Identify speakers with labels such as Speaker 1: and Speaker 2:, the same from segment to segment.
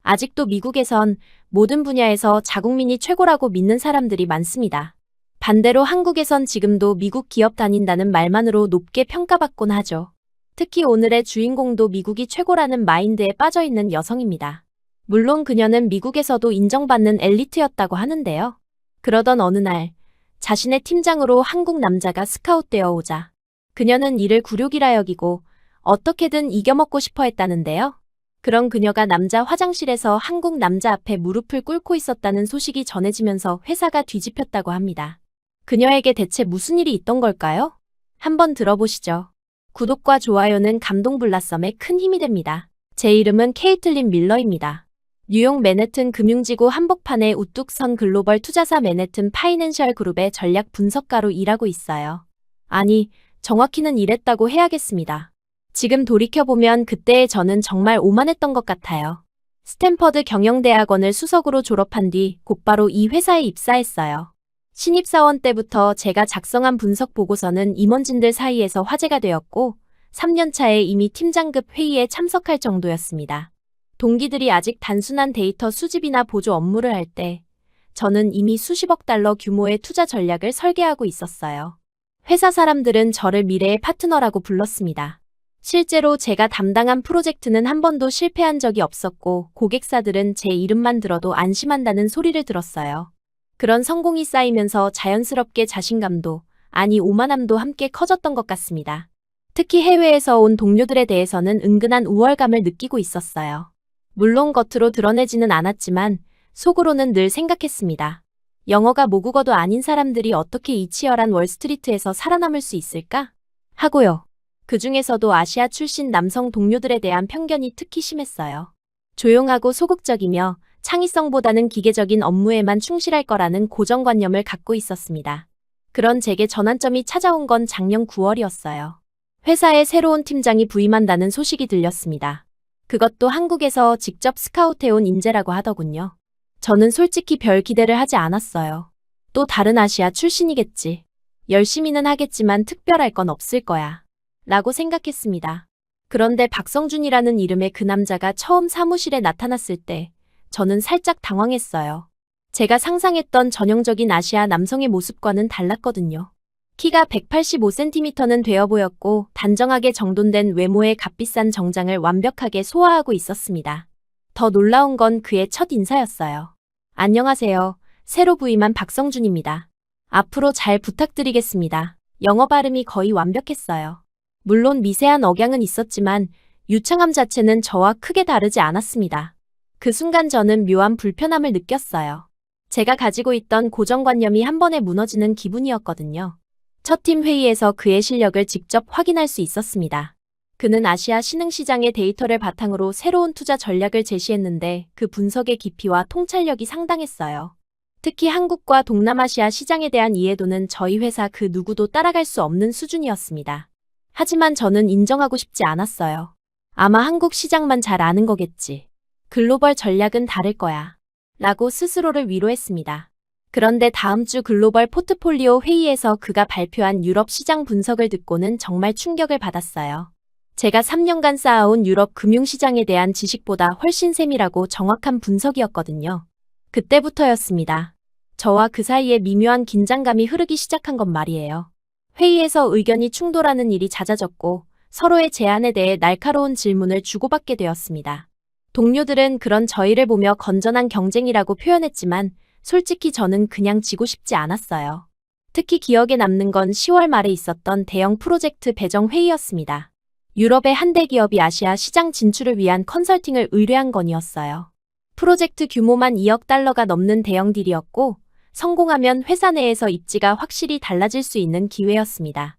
Speaker 1: 아직도 미국에선 모든 분야에서 자국민이 최고라고 믿는 사람들이 많습니다. 반대로 한국에선 지금도 미국 기업 다닌다는 말만으로 높게 평가받곤 하죠. 특히 오늘의 주인공도 미국이 최고라는 마인드에 빠져있는 여성입니다. 물론 그녀는 미국에서도 인정받는 엘리트였다고 하는데요. 그러던 어느 날 자신의 팀장으로 한국 남자가 스카웃되어 오자 그녀는 이를 굴욕이라 여기고 어떻게든 이겨먹고 싶어 했다는데요. 그런 그녀가 남자 화장실에서 한국 남자 앞에 무릎을 꿇고 있었다는 소식이 전해지면서 회사가 뒤집혔다고 합니다. 그녀에게 대체 무슨 일이 있던 걸까요? 한번 들어보시죠. 구독과 좋아요는 감동블라썸에 큰 힘이 됩니다. 제 이름은 케이틀린 밀러입니다. 뉴욕 맨해튼 금융지구 한복판에 우뚝 선 글로벌 투자사 맨해튼 파이낸셜 그룹의 전략 분석가로 일하고 있어요. 아니, 정확히는 이랬다고 해야겠습니다. 지금 돌이켜보면 그때의 저는 정말 오만했던 것 같아요. 스탠퍼드 경영대학원을 수석으로 졸업한 뒤 곧바로 이 회사에 입사했어요. 신입사원 때부터 제가 작성한 분석 보고서는 임원진들 사이에서 화제가 되었고 3년 차에 이미 팀장급 회의에 참석할 정도였습니다. 동기들이 아직 단순한 데이터 수집이나 보조 업무를 할 때 저는 이미 수십억 달러 규모의 투자 전략을 설계하고 있었어요. 회사 사람들은 저를 미래의 파트너라고 불렀습니다. 실제로 제가 담당한 프로젝트는 한 번도 실패한 적이 없었고 고객사들은 제 이름만 들어도 안심한다는 소리를 들었어요. 그런 성공이 쌓이면서 자연스럽게 자신감도, 아니 오만함도 함께 커졌던 것 같습니다. 특히 해외에서 온 동료들에 대해서는 은근한 우월감을 느끼고 있었어요. 물론 겉으로 드러내지는 않았지만 속으로는 늘 생각했습니다. 영어가 모국어도 아닌 사람들이 어떻게 이 치열한 월스트리트에서 살아남을 수 있을까? 하고요. 그 중에서도 아시아 출신 남성 동료들에 대한 편견이 특히 심했어요. 조용하고 소극적이며 창의성보다는 기계적인 업무에만 충실할 거라는 고정관념을 갖고 있었습니다. 그런 제게 전환점이 찾아온 건 작년 9월이었어요. 회사에 새로운 팀장이 부임한다는 소식이 들렸습니다. 그것도 한국에서 직접 스카우트해온 인재라고 하더군요. 저는 솔직히 별 기대를 하지 않았어요. 또 다른 아시아 출신이겠지. 열심히는 하겠지만 특별할 건 없을 거야. 라고 생각했습니다. 그런데 박성준이라는 이름의 그 남자가 처음 사무실에 나타났을 때 저는 살짝 당황했어요. 제가 상상했던 전형적인 아시아 남성의 모습과는 달랐거든요. 키가 185cm는 되어 보였고 단정하게 정돈된 외모에 값비싼 정장을 완벽하게 소화하고 있었습니다. 더 놀라운 건 그의 첫 인사였어요. 안녕하세요. 새로 부임한 박성준입니다. 앞으로 잘 부탁드리겠습니다. 영어 발음이 거의 완벽했어요. 물론 미세한 억양은 있었지만 유창함 자체는 저와 크게 다르지 않았습니다. 그 순간 저는 묘한 불편함을 느꼈어요. 제가 가지고 있던 고정관념이 한 번에 무너지는 기분이었거든요. 첫 팀 회의에서 그의 실력을 직접 확인할 수 있었습니다. 그는 아시아 신흥시장의 데이터를 바탕으로 새로운 투자 전략을 제시했는데 그 분석의 깊이와 통찰력이 상당했어요. 특히 한국과 동남아시아 시장에 대한 이해도는 저희 회사 그 누구도 따라갈 수 없는 수준이었습니다. 하지만 저는 인정하고 싶지 않았어요. 아마 한국 시장만 잘 아는 거겠지. 글로벌 전략은 다를 거야. 라고 스스로를 위로했습니다. 그런데 다음 주 글로벌 포트폴리오 회의에서 그가 발표한 유럽 시장 분석을 듣고는 정말 충격을 받았어요. 제가 3년간 쌓아온 유럽 금융시장에 대한 지식보다 훨씬 세밀하고 정확한 분석이었거든요. 그때부터였습니다. 저와 그 사이에 미묘한 긴장감이 흐르기 시작한 건 말이에요. 회의에서 의견이 충돌하는 일이 잦아졌고 서로의 제안에 대해 날카로운 질문을 주고받게 되었습니다. 동료들은 그런 저희를 보며 건전한 경쟁이라고 표현했지만 솔직히 저는 그냥 지고 싶지 않았어요. 특히 기억에 남는 건 10월 말에 있었던 대형 프로젝트 배정 회의였습니다. 유럽의 한 대기업이 아시아 시장 진출을 위한 컨설팅을 의뢰한 건이었어요. 프로젝트 규모만 2억 달러가 넘는 대형 딜이었고 성공하면 회사 내에서 입지가 확실히 달라질 수 있는 기회였습니다.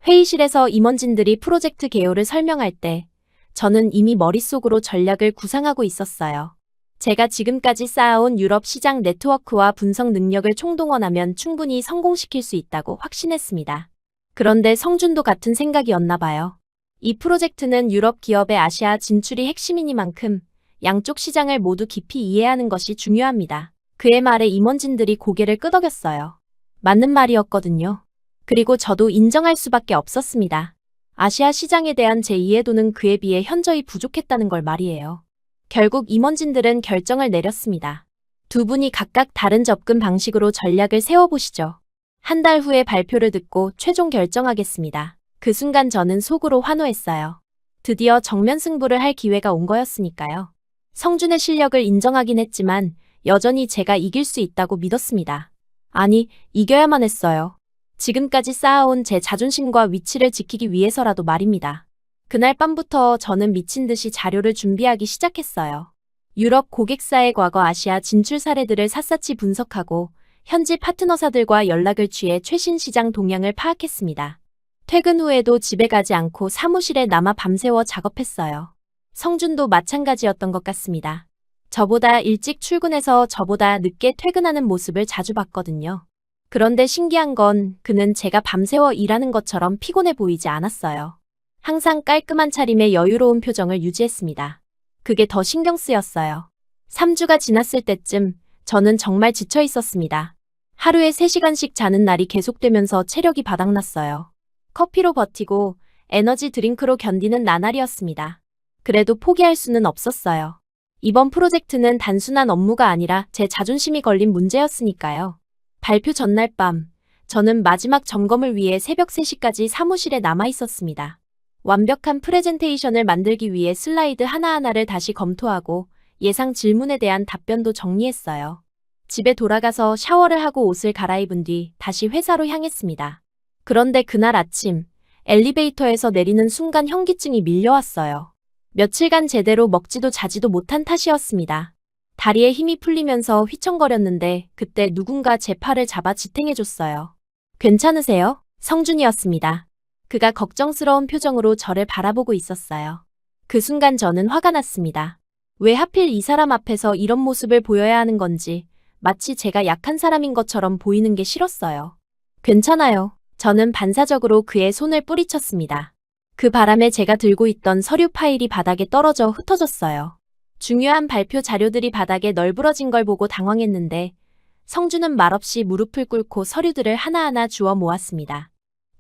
Speaker 1: 회의실에서 임원진들이 프로젝트 개요를 설명할 때 저는 이미 머릿속으로 전략을 구상하고 있었어요. 제가 지금까지 쌓아온 유럽 시장 네트워크와 분석 능력을 총동원하면 충분히 성공시킬 수 있다고 확신했습니다. 그런데 성준도 같은 생각이었나 봐요. 이 프로젝트는 유럽 기업의 아시아 진출이 핵심이니만큼 양쪽 시장을 모두 깊이 이해하는 것이 중요합니다. 그의 말에 임원진들이 고개를 끄덕였어요. 맞는 말이었거든요. 그리고 저도 인정할 수밖에 없었습니다. 아시아 시장에 대한 제 이해도는 그에 비해 현저히 부족했다는 걸 말이에요. 결국 임원진들은 결정을 내렸습니다. 두 분이 각각 다른 접근 방식으로 전략을 세워보시죠. 한 달 후에 발표를 듣고 최종 결정하겠습니다. 그 순간 저는 속으로 환호했어요. 드디어 정면 승부를 할 기회가 온 거였으니까요. 성준의 실력을 인정하긴 했지만 여전히 제가 이길 수 있다고 믿었습니다. 아니, 이겨야만 했어요. 지금까지 쌓아온 제 자존심과 위치를 지키기 위해서라도 말입니다. 그날 밤부터 저는 미친 듯이 자료를 준비하기 시작했어요. 유럽 고객사의 과거 아시아 진출 사례들을 샅샅이 분석하고 현지 파트너사들과 연락을 취해 최신 시장 동향을 파악했습니다. 퇴근 후에도 집에 가지 않고 사무실에 남아 밤새워 작업했어요. 성준도 마찬가지였던 것 같습니다. 저보다 일찍 출근해서 저보다 늦게 퇴근하는 모습을 자주 봤거든요. 그런데 신기한 건 그는 제가 밤새워 일하는 것처럼 피곤해 보이지 않았어요. 항상 깔끔한 차림에 여유로운 표정을 유지했습니다. 그게 더 신경 쓰였어요. 3주가 지났을 때쯤 저는 정말 지쳐 있었습니다. 하루에 3시간씩 자는 날이 계속되면서 체력이 바닥났어요. 커피로 버티고 에너지 드링크로 견디는 나날이었습니다. 그래도 포기할 수는 없었어요. 이번 프로젝트는 단순한 업무가 아니라 제 자존심이 걸린 문제였으니까요. 발표 전날 밤, 저는 마지막 점검을 위해 새벽 3시까지 사무실에 남아 있었습니다. 완벽한 프레젠테이션을 만들기 위해 슬라이드 하나하나를 다시 검토하고 예상 질문에 대한 답변도 정리했어요. 집에 돌아가서 샤워를 하고 옷을 갈아입은 뒤 다시 회사로 향했습니다. 그런데 그날 아침, 엘리베이터에서 내리는 순간 현기증이 밀려왔어요. 며칠간 제대로 먹지도 자지도 못한 탓이었습니다. 다리에 힘이 풀리면서 휘청거렸는데 그때 누군가 제 팔을 잡아 지탱해줬어요. 괜찮으세요? 성준이었습니다. 그가 걱정스러운 표정으로 저를 바라보고 있었어요. 그 순간 저는 화가 났습니다. 왜 하필 이 사람 앞에서 이런 모습을 보여야 하는 건지 마치 제가 약한 사람인 것처럼 보이는 게 싫었어요. 괜찮아요. 저는 반사적으로 그의 손을 뿌리쳤습니다. 그 바람에 제가 들고 있던 서류 파일이 바닥에 떨어져 흩어졌어요. 중요한 발표 자료들이 바닥에 널브러진 걸 보고 당황했는데 성준은 말없이 무릎을 꿇고 서류들을 하나하나 주워 모았습니다.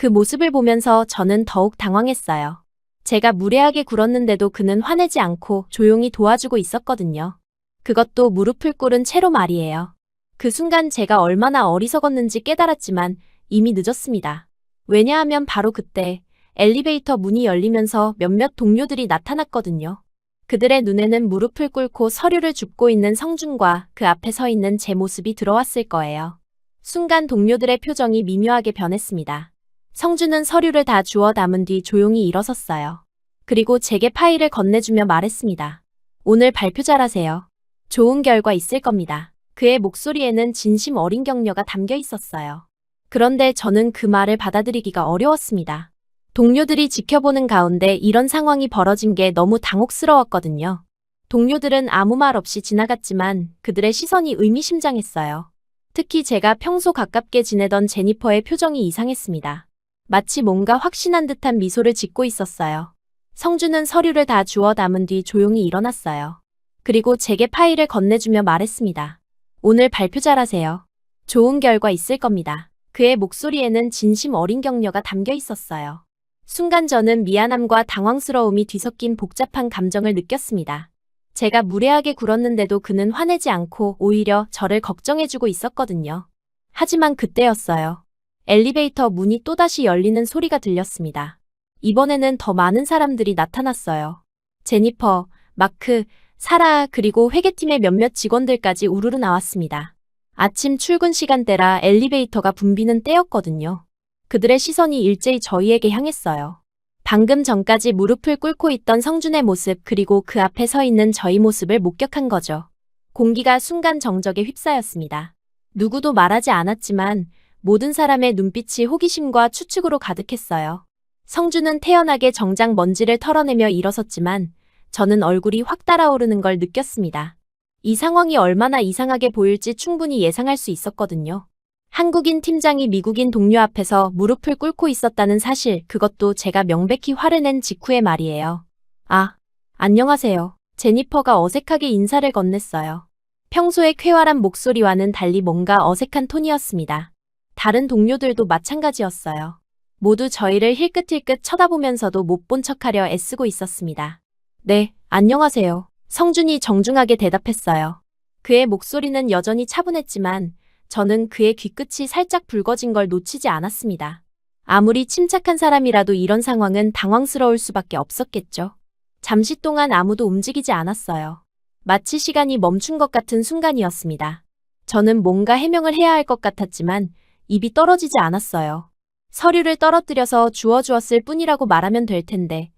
Speaker 1: 그 모습을 보면서 저는 더욱 당황했어요. 제가 무례하게 굴었는데도 그는 화내지 않고 조용히 도와주고 있었거든요. 그것도 무릎을 꿇은 채로 말이에요. 그 순간 제가 얼마나 어리석었는지 깨달았지만 이미 늦었습니다. 왜냐하면 바로 그때 엘리베이터 문이 열리면서 몇몇 동료들이 나타났거든요. 그들의 눈에는 무릎을 꿇고 서류를 줍고 있는 성준과 그 앞에 서 있는 제 모습이 들어왔을 거예요. 순간 동료들의 표정이 미묘하게 변했습니다. 성준은 서류를 다 주워 담은 뒤 조용히 일어섰어요. 그리고 제게 파일을 건네주며 말했습니다. 오늘 발표 잘하세요. 좋은 결과 있을 겁니다. 그의 목소리에는 진심 어린 격려가 담겨 있었어요. 그런데 저는 그 말을 받아들이기가 어려웠습니다. 동료들이 지켜보는 가운데 이런 상황이 벌어진 게 너무 당혹스러웠거든요. 동료들은 아무 말 없이 지나갔지만 그들의 시선이 의미심장했어요. 특히 제가 평소 가깝게 지내던 제니퍼의 표정이 이상했습니다. 마치 뭔가 확신한 듯한 미소를 짓고 있었어요. 성준은 서류를 다 주워 담은 뒤 조용히 일어났어요. 그리고 제게 파일을 건네주며 말했습니다. 오늘 발표 잘하세요. 좋은 결과 있을 겁니다. 그의 목소리에는 진심 어린 격려가 담겨 있었어요. 순간 저는 미안함과 당황스러움이 뒤섞인 복잡한 감정을 느꼈습니다. 제가 무례하게 굴었는데도 그는 화내지 않고 오히려 저를 걱정해주고 있었거든요. 하지만 그때였어요. 엘리베이터 문이 또다시 열리는 소리가 들렸습니다. 이번에는 더 많은 사람들이 나타났어요. 제니퍼, 마크, 사라 그리고 회계팀의 몇몇 직원들까지 우르르 나왔습니다. 아침 출근 시간대라 엘리베이터가 붐비는 때였거든요. 그들의 시선이 일제히 저희에게 향했어요. 방금 전까지 무릎을 꿇고 있던 성준의 모습 그리고 그 앞에 서 있는 저희 모습을 목격한 거죠. 공기가 순간 정적에 휩싸였습니다. 누구도 말하지 않았지만 모든 사람의 눈빛이 호기심과 추측으로 가득했어요. 성준은 태연하게 정장 먼지를 털어내며 일어섰지만 저는 얼굴이 확 달아오르는 걸 느꼈습니다. 이 상황이 얼마나 이상하게 보일지 충분히 예상할 수 있었거든요. 한국인 팀장이 미국인 동료 앞에서 무릎을 꿇고 있었다는 사실, 그것도 제가 명백히 화를 낸 직후의 말이에요. 아, 안녕하세요. 제니퍼가 어색하게 인사를 건넸어요. 평소의 쾌활한 목소리와는 달리 뭔가 어색한 톤이었습니다. 다른 동료들도 마찬가지였어요. 모두 저희를 힐끗힐끗 쳐다보면서도 못 본 척하려 애쓰고 있었습니다. 네, 안녕하세요. 성준이 정중하게 대답했어요. 그의 목소리는 여전히 차분했지만 저는 그의 귀끝이 살짝 붉어진 걸 놓치지 않았습니다. 아무리 침착한 사람이라도 이런 상황은 당황스러울 수밖에 없었겠죠. 잠시 동안 아무도 움직이지 않았어요. 마치 시간이 멈춘 것 같은 순간이었습니다. 저는 뭔가 해명을 해야 할 것 같았지만 입이 떨어지지 않았어요. 서류를 떨어뜨려서 주워주었을 뿐이라고 말하면 될 텐데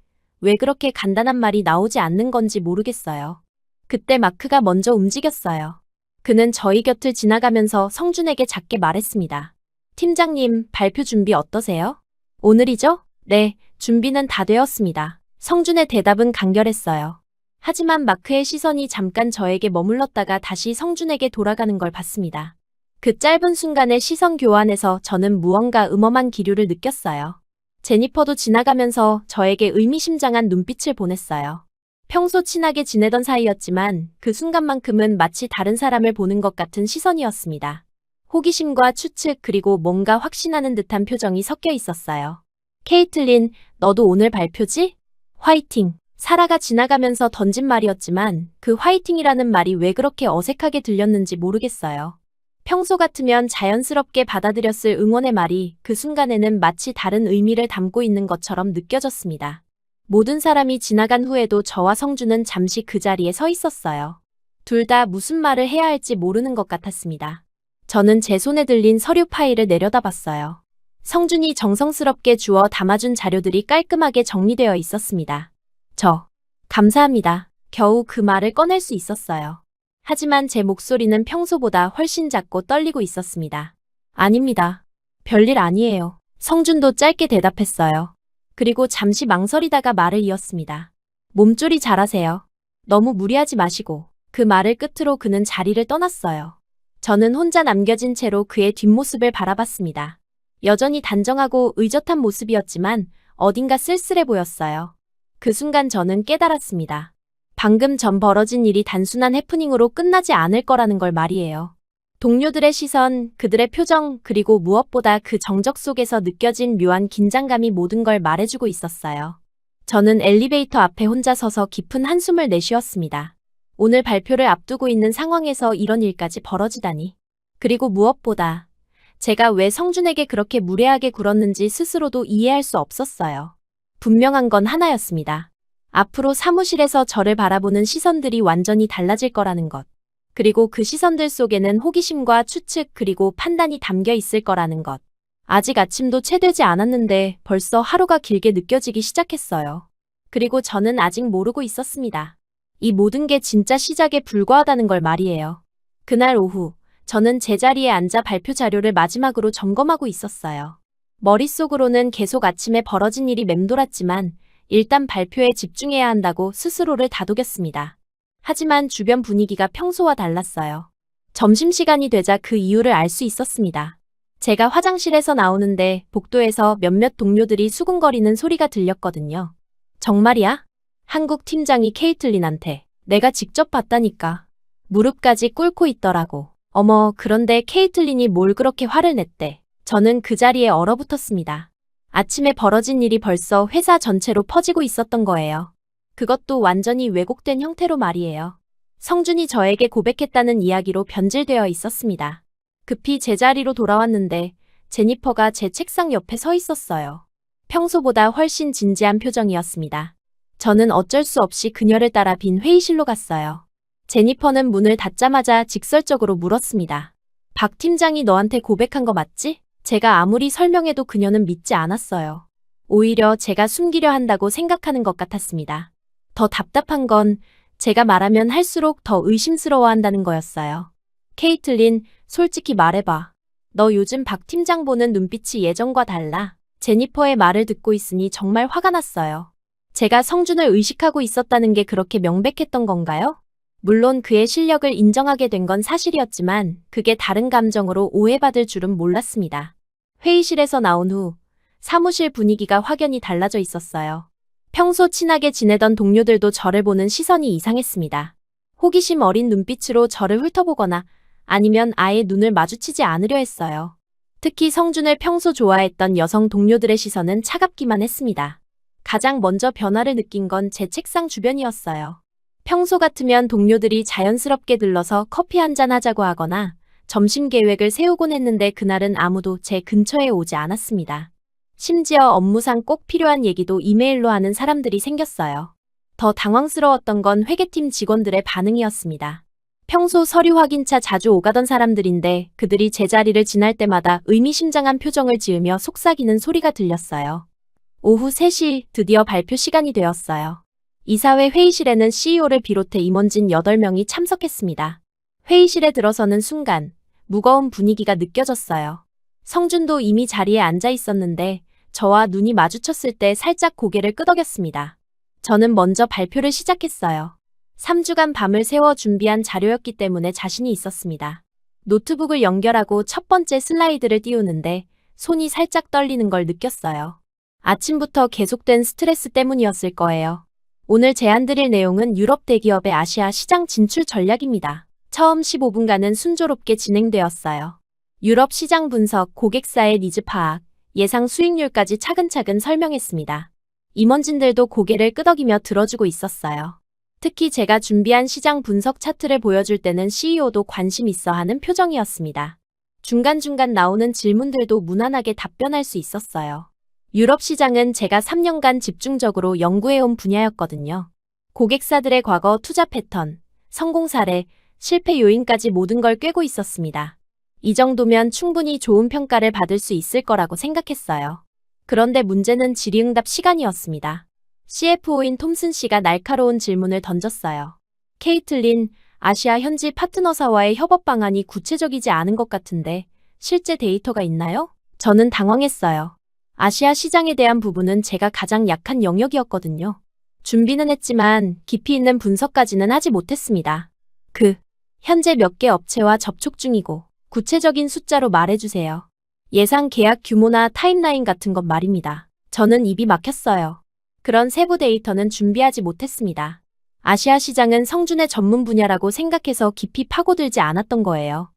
Speaker 1: 왜 그렇게 간단한 말이 나오지 않는 건지 모르겠어요. 그때 마크가 먼저 움직였어요. 그는 저희 곁을 지나가면서 성준에게 작게 말했습니다. 팀장님, 발표 준비 어떠세요? 오늘이죠? 네, 준비는 다 되었습니다. 성준의 대답은 간결했어요. 하지만 마크의 시선이 잠깐 저에게 머물렀다가 다시 성준에게 돌아가는 걸 봤습니다. 그 짧은 순간의 시선 교환에서 저는 무언가 음험한 기류를 느꼈어요. 제니퍼도 지나가면서 저에게 의미심장한 눈빛을 보냈어요. 평소 친하게 지내던 사이였지만 그 순간만큼은 마치 다른 사람을 보는 것 같은 시선이었습니다. 호기심과 추측 그리고 뭔가 확신하는 듯한 표정이 섞여 있었어요. 케이틀린, 너도 오늘 발표지? 화이팅! 사라가 지나가면서 던진 말이었지만 그 화이팅이라는 말이 왜 그렇게 어색하게 들렸는지 모르겠어요. 평소 같으면 자연스럽게 받아들였을 응원의 말이 그 순간에는 마치 다른 의미를 담고 있는 것처럼 느껴졌습니다. 모든 사람이 지나간 후에도 저와 성준은 잠시 그 자리에 서 있었어요. 둘 다 무슨 말을 해야 할지 모르는 것 같았습니다. 저는 제 손에 들린 서류 파일을 내려다봤어요. 성준이 정성스럽게 주워 담아준 자료들이 깔끔하게 정리되어 있었습니다. 감사합니다. 겨우 그 말을 꺼낼 수 있었어요. 하지만 제 목소리는 평소보다 훨씬 작고 떨리고 있었습니다. 아닙니다. 별일 아니에요. 성준도 짧게 대답했어요. 그리고 잠시 망설이다가 말을 이었습니다. 몸조리 잘하세요. 너무 무리하지 마시고. 그 말을 끝으로 그는 자리를 떠났어요. 저는 혼자 남겨진 채로 그의 뒷모습을 바라봤습니다. 여전히 단정하고 의젓한 모습이었지만 어딘가 쓸쓸해 보였어요. 그 순간 저는 깨달았습니다. 방금 전 벌어진 일이 단순한 해프닝으로 끝나지 않을 거라는 걸 말이에요. 동료들의 시선, 그들의 표정, 그리고 무엇보다 그 정적 속에서 느껴진 묘한 긴장감이 모든 걸 말해주고 있었어요. 저는 엘리베이터 앞에 혼자 서서 깊은 한숨을 내쉬었습니다. 오늘 발표를 앞두고 있는 상황에서 이런 일까지 벌어지다니. 그리고 무엇보다 제가 왜 성준에게 그렇게 무례하게 굴었는지 스스로도 이해할 수 없었어요. 분명한 건 하나였습니다. 앞으로 사무실에서 저를 바라보는 시선들이 완전히 달라질 거라는 것. 그리고 그 시선들 속에는 호기심과 추측 그리고 판단이 담겨 있을 거라는 것. 아직 아침도 채 되지 않았는데 벌써 하루가 길게 느껴지기 시작했어요. 그리고 저는 아직 모르고 있었습니다. 이 모든 게 진짜 시작에 불과하다는 걸 말이에요. 그날 오후, 저는 제자리에 앉아 발표 자료를 마지막으로 점검하고 있었어요. 머릿속으로는 계속 아침에 벌어진 일이 맴돌았지만 일단 발표에 집중해야 한다고 스스로를 다독였습니다. 하지만 주변 분위기가 평소와 달랐어요. 점심시간이 되자 그 이유를 알 수 있었습니다. 제가 화장실에서 나오는데 복도에서 몇몇 동료들이 수군거리는 소리가 들렸거든요. 정말이야? 한국 팀장이 케이틀린한테 내가 직접 봤다니까. 무릎까지 꿇고 있더라고. 어머, 그런데 케이틀린이 뭘 그렇게 화를 냈대. 저는 그 자리에 얼어붙었습니다. 아침에 벌어진 일이 벌써 회사 전체로 퍼지고 있었던 거예요. 그것도 완전히 왜곡된 형태로 말이에요. 성준이 저에게 고백했다는 이야기로 변질되어 있었습니다. 급히 제자리로 돌아왔는데 제니퍼가 제 책상 옆에 서 있었어요. 평소보다 훨씬 진지한 표정이었습니다. 저는 어쩔 수 없이 그녀를 따라 빈 회의실로 갔어요. 제니퍼는 문을 닫자마자 직설적으로 물었습니다. 박 팀장이 너한테 고백한 거 맞지? 제가 아무리 설명해도 그녀는 믿지 않았어요. 오히려 제가 숨기려 한다고 생각하는 것 같았습니다. 더 답답한 건 제가 말하면 할수록 더 의심스러워한다는 거였어요. 케이틀린, 솔직히 말해봐. 너 요즘 박 팀장 보는 눈빛이 예전과 달라. 제니퍼의 말을 듣고 있으니 정말 화가 났어요. 제가 성준을 의식하고 있었다는 게 그렇게 명백했던 건가요? 물론 그의 실력을 인정하게 된 건 사실이었지만 그게 다른 감정으로 오해받을 줄은 몰랐습니다. 회의실에서 나온 후 사무실 분위기가 확연히 달라져 있었어요. 평소 친하게 지내던 동료들도 저를 보는 시선이 이상했습니다. 호기심 어린 눈빛으로 저를 훑어보거나 아니면 아예 눈을 마주치지 않으려 했어요. 특히 성준을 평소 좋아했던 여성 동료들의 시선은 차갑기만 했습니다. 가장 먼저 변화를 느낀 건 제 책상 주변이었어요. 평소 같으면 동료들이 자연스럽게 들러서 커피 한잔 하자고 하거나 점심 계획을 세우곤 했는데 그날은 아무도 제 근처에 오지 않았습니다. 심지어 업무상 꼭 필요한 얘기도 이메일로 하는 사람들이 생겼어요. 더 당황스러웠던 건 회계팀 직원들의 반응이었습니다. 평소 서류 확인차 자주 오가던 사람들인데 그들이 제 자리를 지날 때마다 의미심장한 표정을 지으며 속삭이는 소리가 들렸어요. 오후 3시 드디어 발표 시간이 되었어요. 이사회 회의실에는 CEO를 비롯해 임원진 8명이 참석했습니다. 회의실에 들어서는 순간 무거운 분위기가 느껴졌어요. 성준도 이미 자리에 앉아 있었는데 저와 눈이 마주쳤을 때 살짝 고개를 끄덕였습니다. 저는 먼저 발표를 시작했어요. 3주간 밤을 새워 준비한 자료였기 때문에 자신이 있었습니다. 노트북을 연결하고 첫 번째 슬라이드를 띄우는데 손이 살짝 떨리는 걸 느꼈어요. 아침부터 계속된 스트레스 때문이었을 거예요. 오늘 제안드릴 내용은 유럽 대기업의 아시아 시장 진출 전략입니다. 처음 15분간은 순조롭게 진행되었어요. 유럽 시장 분석, 고객사의 니즈 파악, 예상 수익률까지 차근차근 설명했습니다. 임원진들도 고개를 끄덕이며 들어주고 있었어요. 특히 제가 준비한 시장 분석 차트를 보여줄 때는 CEO도 관심 있어 하는 표정이었습니다. 중간중간 나오는 질문들도 무난하게 답변할 수 있었어요. 유럽 시장은 제가 3년간 집중적으로 연구해온 분야였거든요. 고객사들의 과거 투자 패턴, 성공 사례, 실패 요인까지 모든 걸 꿰고 있었습니다. 이 정도면 충분히 좋은 평가를 받을 수 있을 거라고 생각했어요. 그런데 문제는 질의응답 시간이었습니다. CFO인 톰슨 씨가 날카로운 질문을 던졌어요. 케이틀린, 아시아 현지 파트너사와의 협업 방안이 구체적이지 않은 것 같은데 실제 데이터가 있나요? 저는 당황했어요. 아시아 시장에 대한 부분은 제가 가장 약한 영역이었거든요. 준비는 했지만 깊이 있는 분석까지는 하지 못했습니다. 현재 몇 개 업체와 접촉 중이고 구체적인 숫자로 말해주세요. 예상 계약 규모나 타임라인 같은 것 말입니다. 저는 입이 막혔어요. 그런 세부 데이터는 준비하지 못했습니다. 아시아 시장은 성준의 전문 분야라고 생각해서 깊이 파고들지 않았던 거예요.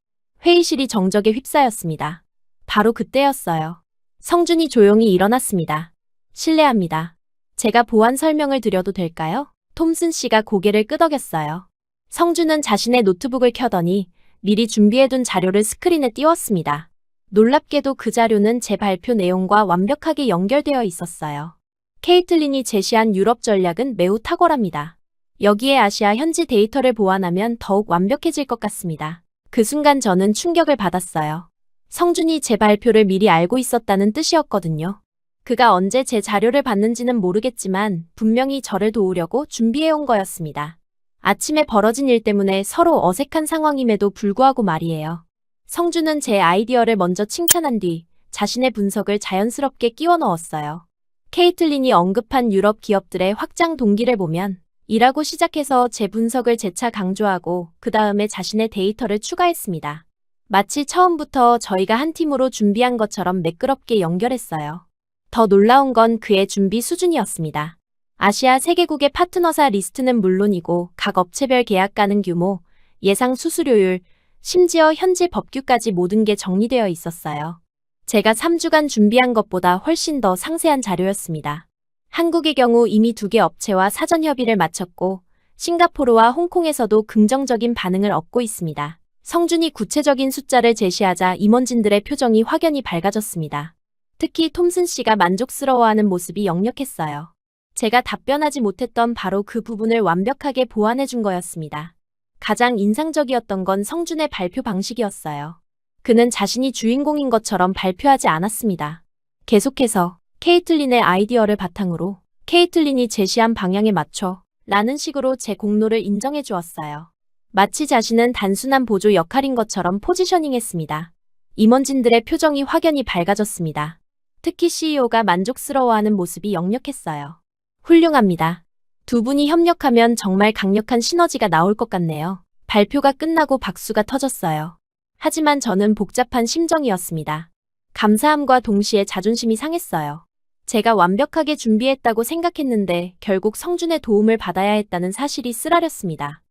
Speaker 1: 회의실이 정적에 휩싸였습니다. 바로 그때였어요. 성준이 조용히 일어났습니다. 실례합니다. 제가 보완 설명을 드려도 될까요? 톰슨 씨가 고개를 끄덕였어요. 성준은 자신의 노트북을 켜더니 미리 준비해둔 자료를 스크린에 띄웠습니다. 놀랍게도 그 자료는 제 발표 내용과 완벽하게 연결되어 있었어요. 케이틀린이 제시한 유럽 전략은 매우 탁월합니다. 여기에 아시아 현지 데이터를 보완하면 더욱 완벽해질 것 같습니다. 그 순간 저는 충격을 받았어요. 성준이 제 발표를 미리 알고 있었다는 뜻이었거든요. 그가 언제 제 자료를 봤는지는 모르겠지만 분명히 저를 도우려고 준비해온 거였습니다. 아침에 벌어진 일 때문에 서로 어색한 상황임에도 불구하고 말이에요. 성준은 제 아이디어를 먼저 칭찬한 뒤 자신의 분석을 자연스럽게 끼워 넣었어요. 케이틀린이 언급한 유럽 기업들의 확장 동기를 보면 이라고 시작해서 제 분석을 재차 강조하고 그 다음에 자신의 데이터를 추가했습니다. 마치 처음부터 저희가 한 팀으로 준비한 것처럼 매끄럽게 연결했어요. 더 놀라운 건 그의 준비 수준이었습니다. 아시아 3개국의 파트너사 리스트는 물론이고 각 업체별 계약 가능 규모, 예상 수수료율, 심지어 현지 법규까지 모든 게 정리되어 있었어요. 제가 3주간 준비한 것보다 훨씬 더 상세한 자료였습니다. 한국의 경우 이미 2개 업체와 사전 협의를 마쳤고 싱가포르와 홍콩에서도 긍정적인 반응을 얻고 있습니다. 성준이 구체적인 숫자를 제시하자 임원진들의 표정이 확연히 밝아졌습니다. 특히 톰슨 씨가 만족스러워하는 모습이 역력했어요. 제가 답변하지 못했던 바로 그 부분을 완벽하게 보완해 준 거였습니다. 가장 인상적이었던 건 성준의 발표 방식이었어요. 그는 자신이 주인공인 것처럼 발표하지 않았습니다. 계속해서 케이틀린의 아이디어를 바탕으로 케이틀린이 제시한 방향에 맞춰 라는 식으로 제 공로를 인정해 주었어요. 마치 자신은 단순한 보조 역할인 것처럼 포지셔닝했습니다. 임원진들의 표정이 확연히 밝아졌습니다. 특히 CEO가 만족스러워하는 모습이 역력했어요. 훌륭합니다. 두 분이 협력하면 정말 강력한 시너지가 나올 것 같네요. 발표가 끝나고 박수가 터졌어요. 하지만 저는 복잡한 심정이었습니다. 감사함과 동시에 자존심이 상했어요. 제가 완벽하게 준비했다고 생각했는데 결국 성준의 도움을 받아야 했다는 사실이 쓰라렸습니다.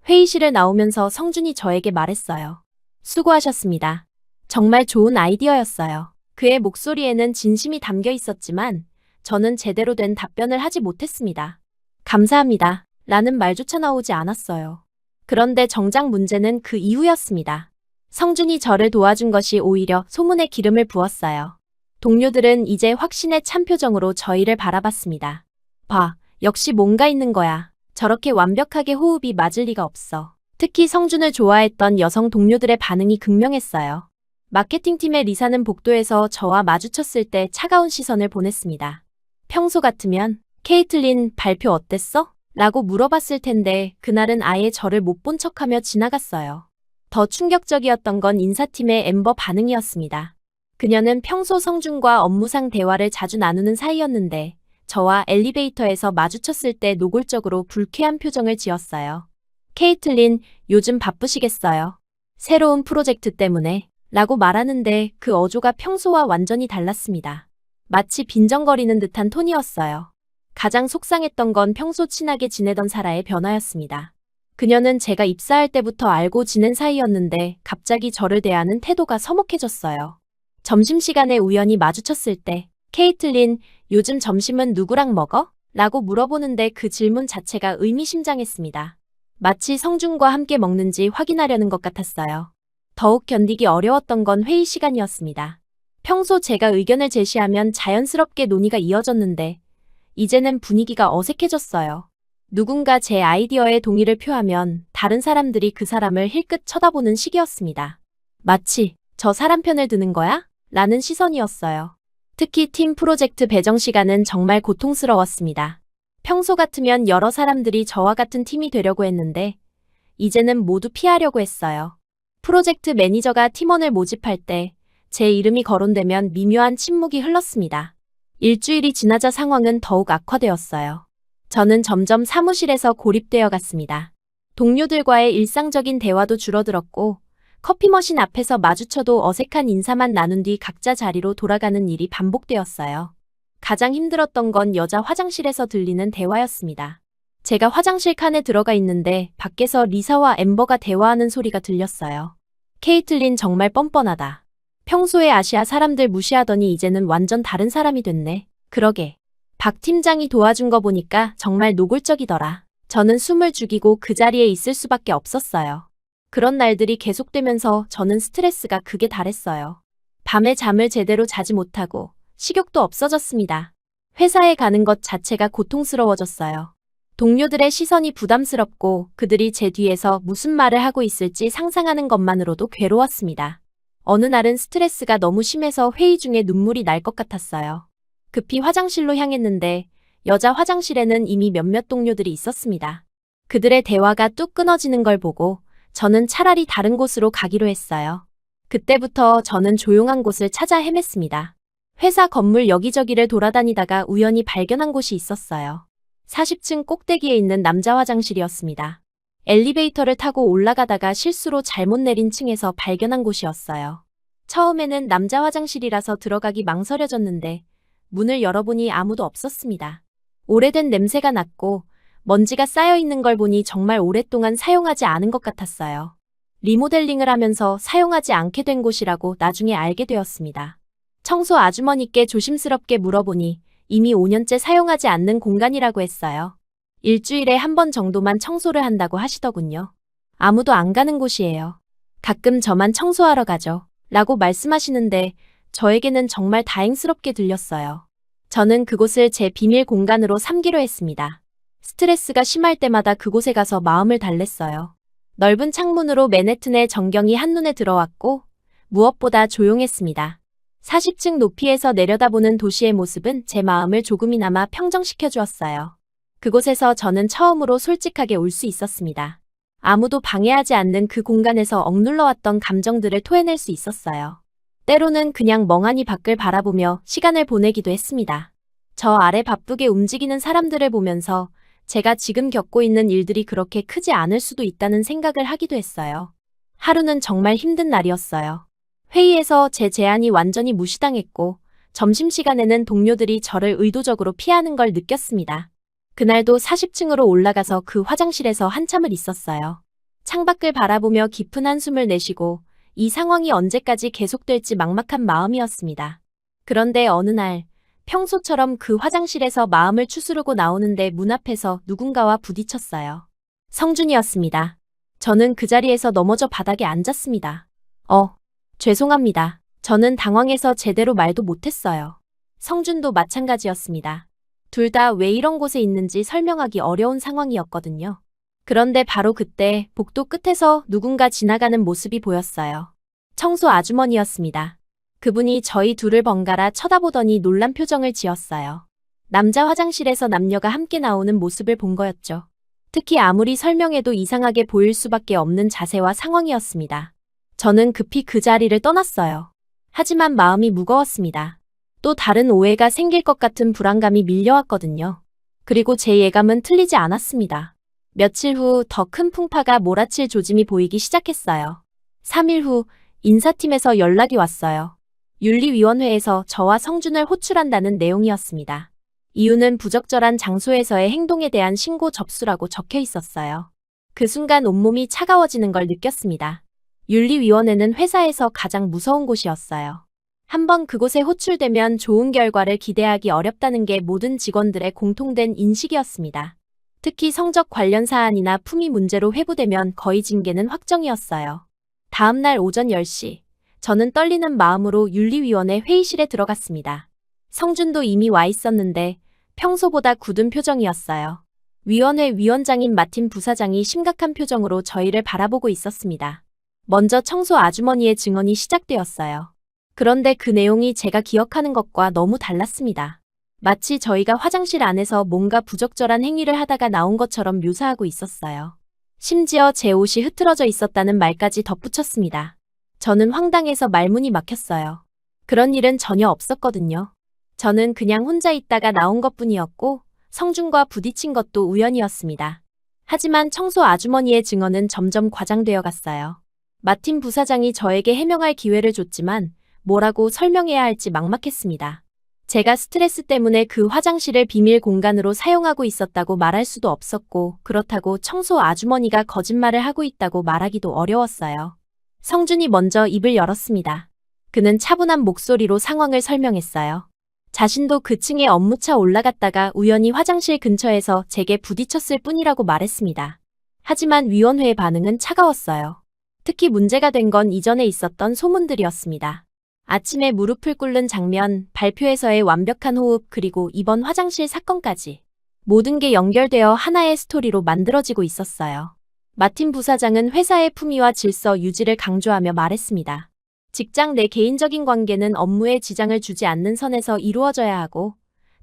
Speaker 1: 회의실을 나오면서 성준이 저에게 말했어요. 수고하셨습니다. 정말 좋은 아이디어였어요. 그의 목소리에는 진심이 담겨 있었지만 저는 제대로 된 답변을 하지 못했습니다. 감사합니다. 라는 말조차 나오지 않았어요. 그런데 정작 문제는 그 이후였습니다. 성준이 저를 도와준 것이 오히려 소문에 기름을 부었어요. 동료들은 이제 확신에 찬 표정으로 저희를 바라봤습니다. 봐, 역시 뭔가 있는 거야. 저렇게 완벽하게 호흡이 맞을 리가 없어. 특히 성준을 좋아했던 여성 동료들의 반응이 극명했어요. 마케팅팀의 리사는 복도에서 저와 마주쳤을 때 차가운 시선을 보냈습니다. 평소 같으면 케이틀린 발표 어땠어? 라고 물어봤을 텐데 그날은 아예 저를 못 본 척하며 지나갔어요. 더 충격적이었던 건 인사팀의 엠버 반응이었습니다. 그녀는 평소 성준과 업무상 대화를 자주 나누는 사이였는데 저와 엘리베이터에서 마주쳤을 때 노골적으로 불쾌한 표정을 지었어요. 케이틀린, 요즘 바쁘시겠어요? 새로운 프로젝트 때문에 라고 말하는데 그 어조가 평소와 완전히 달랐습니다. 마치 빈정거리는 듯한 톤이었어요. 가장 속상했던 건 평소 친하게 지내던 사라의 변화였습니다. 그녀는 제가 입사할 때부터 알고 지낸 사이였는데 갑자기 저를 대하는 태도가 서먹해졌어요. 점심시간에 우연히 마주쳤을 때 케이틀린, 요즘 점심은 누구랑 먹어? 라고 물어보는데 그 질문 자체가 의미심장했습니다. 마치 성준과 함께 먹는지 확인하려는 것 같았어요. 더욱 견디기 어려웠던 건 회의 시간이었습니다. 평소 제가 의견을 제시하면 자연스럽게 논의가 이어졌는데 이제는 분위기가 어색해졌어요. 누군가 제 아이디어에 동의를 표하면 다른 사람들이 그 사람을 힐끗 쳐다보는 시기였습니다. 마치 저 사람 편을 드는 거야? 라는 시선이었어요. 특히 팀 프로젝트 배정 시간은 정말 고통스러웠습니다. 평소 같으면 여러 사람들이 저와 같은 팀이 되려고 했는데 이제는 모두 피하려고 했어요. 프로젝트 매니저가 팀원을 모집할 때 제 이름이 거론되면 미묘한 침묵이 흘렀습니다. 일주일이 지나자 상황은 더욱 악화되었어요. 저는 점점 사무실에서 고립되어 갔습니다. 동료들과의 일상적인 대화도 줄어들었고 커피 머신 앞에서 마주쳐도 어색한 인사만 나눈 뒤 각자 자리로 돌아가는 일이 반복되었어요. 가장 힘들었던 건 여자 화장실에서 들리는 대화였습니다. 제가 화장실 칸에 들어가 있는데 밖에서 리사와 엠버가 대화하는 소리가 들렸어요. 케이틀린 정말 뻔뻔하다. 평소에 아시아 사람들 무시하더니 이제는 완전 다른 사람이 됐네. 그러게. 박 팀장이 도와준 거 보니까 정말 노골적이더라. 저는 숨을 죽이고 그 자리에 있을 수밖에 없었어요. 그런 날들이 계속되면서 저는 스트레스가 극에 달했어요. 밤에 잠을 제대로 자지 못하고 식욕도 없어졌습니다. 회사에 가는 것 자체가 고통스러워졌어요. 동료들의 시선이 부담스럽고 그들이 제 뒤에서 무슨 말을 하고 있을지 상상하는 것만으로도 괴로웠습니다. 어느 날은 스트레스가 너무 심해서 회의 중에 눈물이 날 것 같았어요. 급히 화장실로 향했는데 여자 화장실에는 이미 몇몇 동료들이 있었습니다. 그들의 대화가 뚝 끊어지는 걸 보고 저는 차라리 다른 곳으로 가기로 했어요. 그때부터 저는 조용한 곳을 찾아 헤맸습니다. 회사 건물 여기저기를 돌아다니다가 우연히 발견한 곳이 있었어요. 40층 꼭대기에 있는 남자 화장실이었습니다. 엘리베이터를 타고 올라가다가 실수로 잘못 내린 층에서 발견한 곳이었어요. 처음에는 남자 화장실이라서 들어가기 망설여졌는데 문을 열어보니 아무도 없었습니다. 오래된 냄새가 났고 먼지가 쌓여있는 걸 보니 정말 오랫동안 사용하지 않은 것 같았어요. 리모델링을 하면서 사용하지 않게 된 곳이라고 나중에 알게 되었습니다. 청소 아주머니께 조심스럽게 물어보니 이미 5년째 사용하지 않는 공간이라고 했어요. 일주일에 한 번 정도만 청소를 한다고 하시더군요. 아무도 안 가는 곳이에요. 가끔 저만 청소하러 가죠. 라고 말씀하시는데 저에게는 정말 다행스럽게 들렸어요. 저는 그곳을 제 비밀 공간으로 삼기로 했습니다. 스트레스가 심할 때마다 그곳에 가서 마음을 달랬어요. 넓은 창문으로 맨해튼의 전경이 한눈에 들어왔고 무엇보다 조용했습니다. 40층 높이에서 내려다보는 도시의 모습은 제 마음을 조금이나마 평정시켜 주었어요. 그곳에서 저는 처음으로 솔직하게 울 수 있었습니다. 아무도 방해하지 않는 그 공간에서 억눌러왔던 감정들을 토해낼 수 있었어요. 때로는 그냥 멍하니 밖을 바라보며 시간을 보내기도 했습니다. 저 아래 바쁘게 움직이는 사람들을 보면서 제가 지금 겪고 있는 일들이 그렇게 크지 않을 수도 있다는 생각을 하기도 했어요. 하루는 정말 힘든 날이었어요. 회의에서 제 제안이 완전히 무시당했고 점심시간에는 동료들이 저를 의도적으로 피하는 걸 느꼈습니다. 그날도 40층으로 올라가서 그 화장실에서 한참을 있었어요. 창밖을 바라보며 깊은 한숨을 내쉬고 이 상황이 언제까지 계속될지 막막한 마음이었습니다. 그런데 어느 날 평소처럼 그 화장실에서 마음을 추스르고 나오는데 문 앞에서 누군가와 부딪혔어요. 성준이었습니다. 저는 그 자리에서 넘어져 바닥에 앉았습니다. 죄송합니다. 저는 당황해서 제대로 말도 못했어요. 성준도 마찬가지였습니다. 둘 다 왜 이런 곳에 있는지 설명하기 어려운 상황이었거든요. 그런데 바로 그때 복도 끝에서 누군가 지나가는 모습이 보였어요. 청소 아주머니였습니다. 그분이 저희 둘을 번갈아 쳐다보더니 놀란 표정을 지었어요. 남자 화장실에서 남녀가 함께 나오는 모습을 본 거였죠. 특히 아무리 설명해도 이상하게 보일 수밖에 없는 자세와 상황이었습니다. 저는 급히 그 자리를 떠났어요. 하지만 마음이 무거웠습니다. 또 다른 오해가 생길 것 같은 불안감이 밀려왔거든요. 그리고 제 예감은 틀리지 않았습니다. 며칠 후 더 큰 풍파가 몰아칠 조짐이 보이기 시작했어요. 3일 후 인사팀에서 연락이 왔어요. 윤리위원회에서 저와 성준을 호출한다는 내용이었습니다. 이유는 부적절한 장소에서의 행동에 대한 신고 접수라고 적혀 있었어요. 그 순간 온몸이 차가워지는 걸 느꼈습니다. 윤리위원회는 회사에서 가장 무서운 곳이었어요. 한번 그곳에 호출되면 좋은 결과를 기대하기 어렵다는 게 모든 직원들의 공통된 인식이었습니다. 특히 성적 관련 사안이나 품위 문제로 회부되면 거의 징계는 확정이었어요. 다음 날 오전 10시, 저는 떨리는 마음으로 윤리위원회 회의실에 들어갔습니다. 성준도 이미 와 있었는데 평소보다 굳은 표정이었어요. 위원회 위원장인 마틴 부사장이 심각한 표정으로 저희를 바라보고 있었습니다. 먼저 청소 아주머니의 증언이 시작되었어요. 그런데 그 내용이 제가 기억하는 것과 너무 달랐습니다. 마치 저희가 화장실 안에서 뭔가 부적절한 행위를 하다가 나온 것처럼 묘사하고 있었어요. 심지어 제 옷이 흐트러져 있었다는 말까지 덧붙였습니다. 저는 황당해서 말문이 막혔어요. 그런 일은 전혀 없었거든요. 저는 그냥 혼자 있다가 나온 것뿐이었고 성준과 부딪힌 것도 우연이었습니다. 하지만 청소 아주머니의 증언은 점점 과장되어 갔어요. 마틴 부사장이 저에게 해명할 기회를 줬지만 뭐라고 설명해야 할지 막막했습니다. 제가 스트레스 때문에 그 화장실을 비밀 공간으로 사용하고 있었다고 말할 수도 없었고 그렇다고 청소 아주머니가 거짓말을 하고 있다고 말하기도 어려웠어요. 성준이 먼저 입을 열었습니다. 그는 차분한 목소리로 상황을 설명했어요. 자신도 그 층에 업무차 올라갔다가 우연히 화장실 근처에서 제게 부딪혔을 뿐이라고 말했습니다. 하지만 위원회의 반응은 차가웠어요. 특히 문제가 된 건 이전에 있었던 소문들이었습니다. 아침에 무릎을 꿇는 장면, 발표에서의 완벽한 호흡, 그리고 이번 화장실 사건까지. 모든 게 연결되어 하나의 스토리로 만들어지고 있었어요. 마틴 부사장은 회사의 품위와 질서 유지를 강조하며 말했습니다. 직장 내 개인적인 관계는 업무에 지장을 주지 않는 선에서 이루어져야 하고,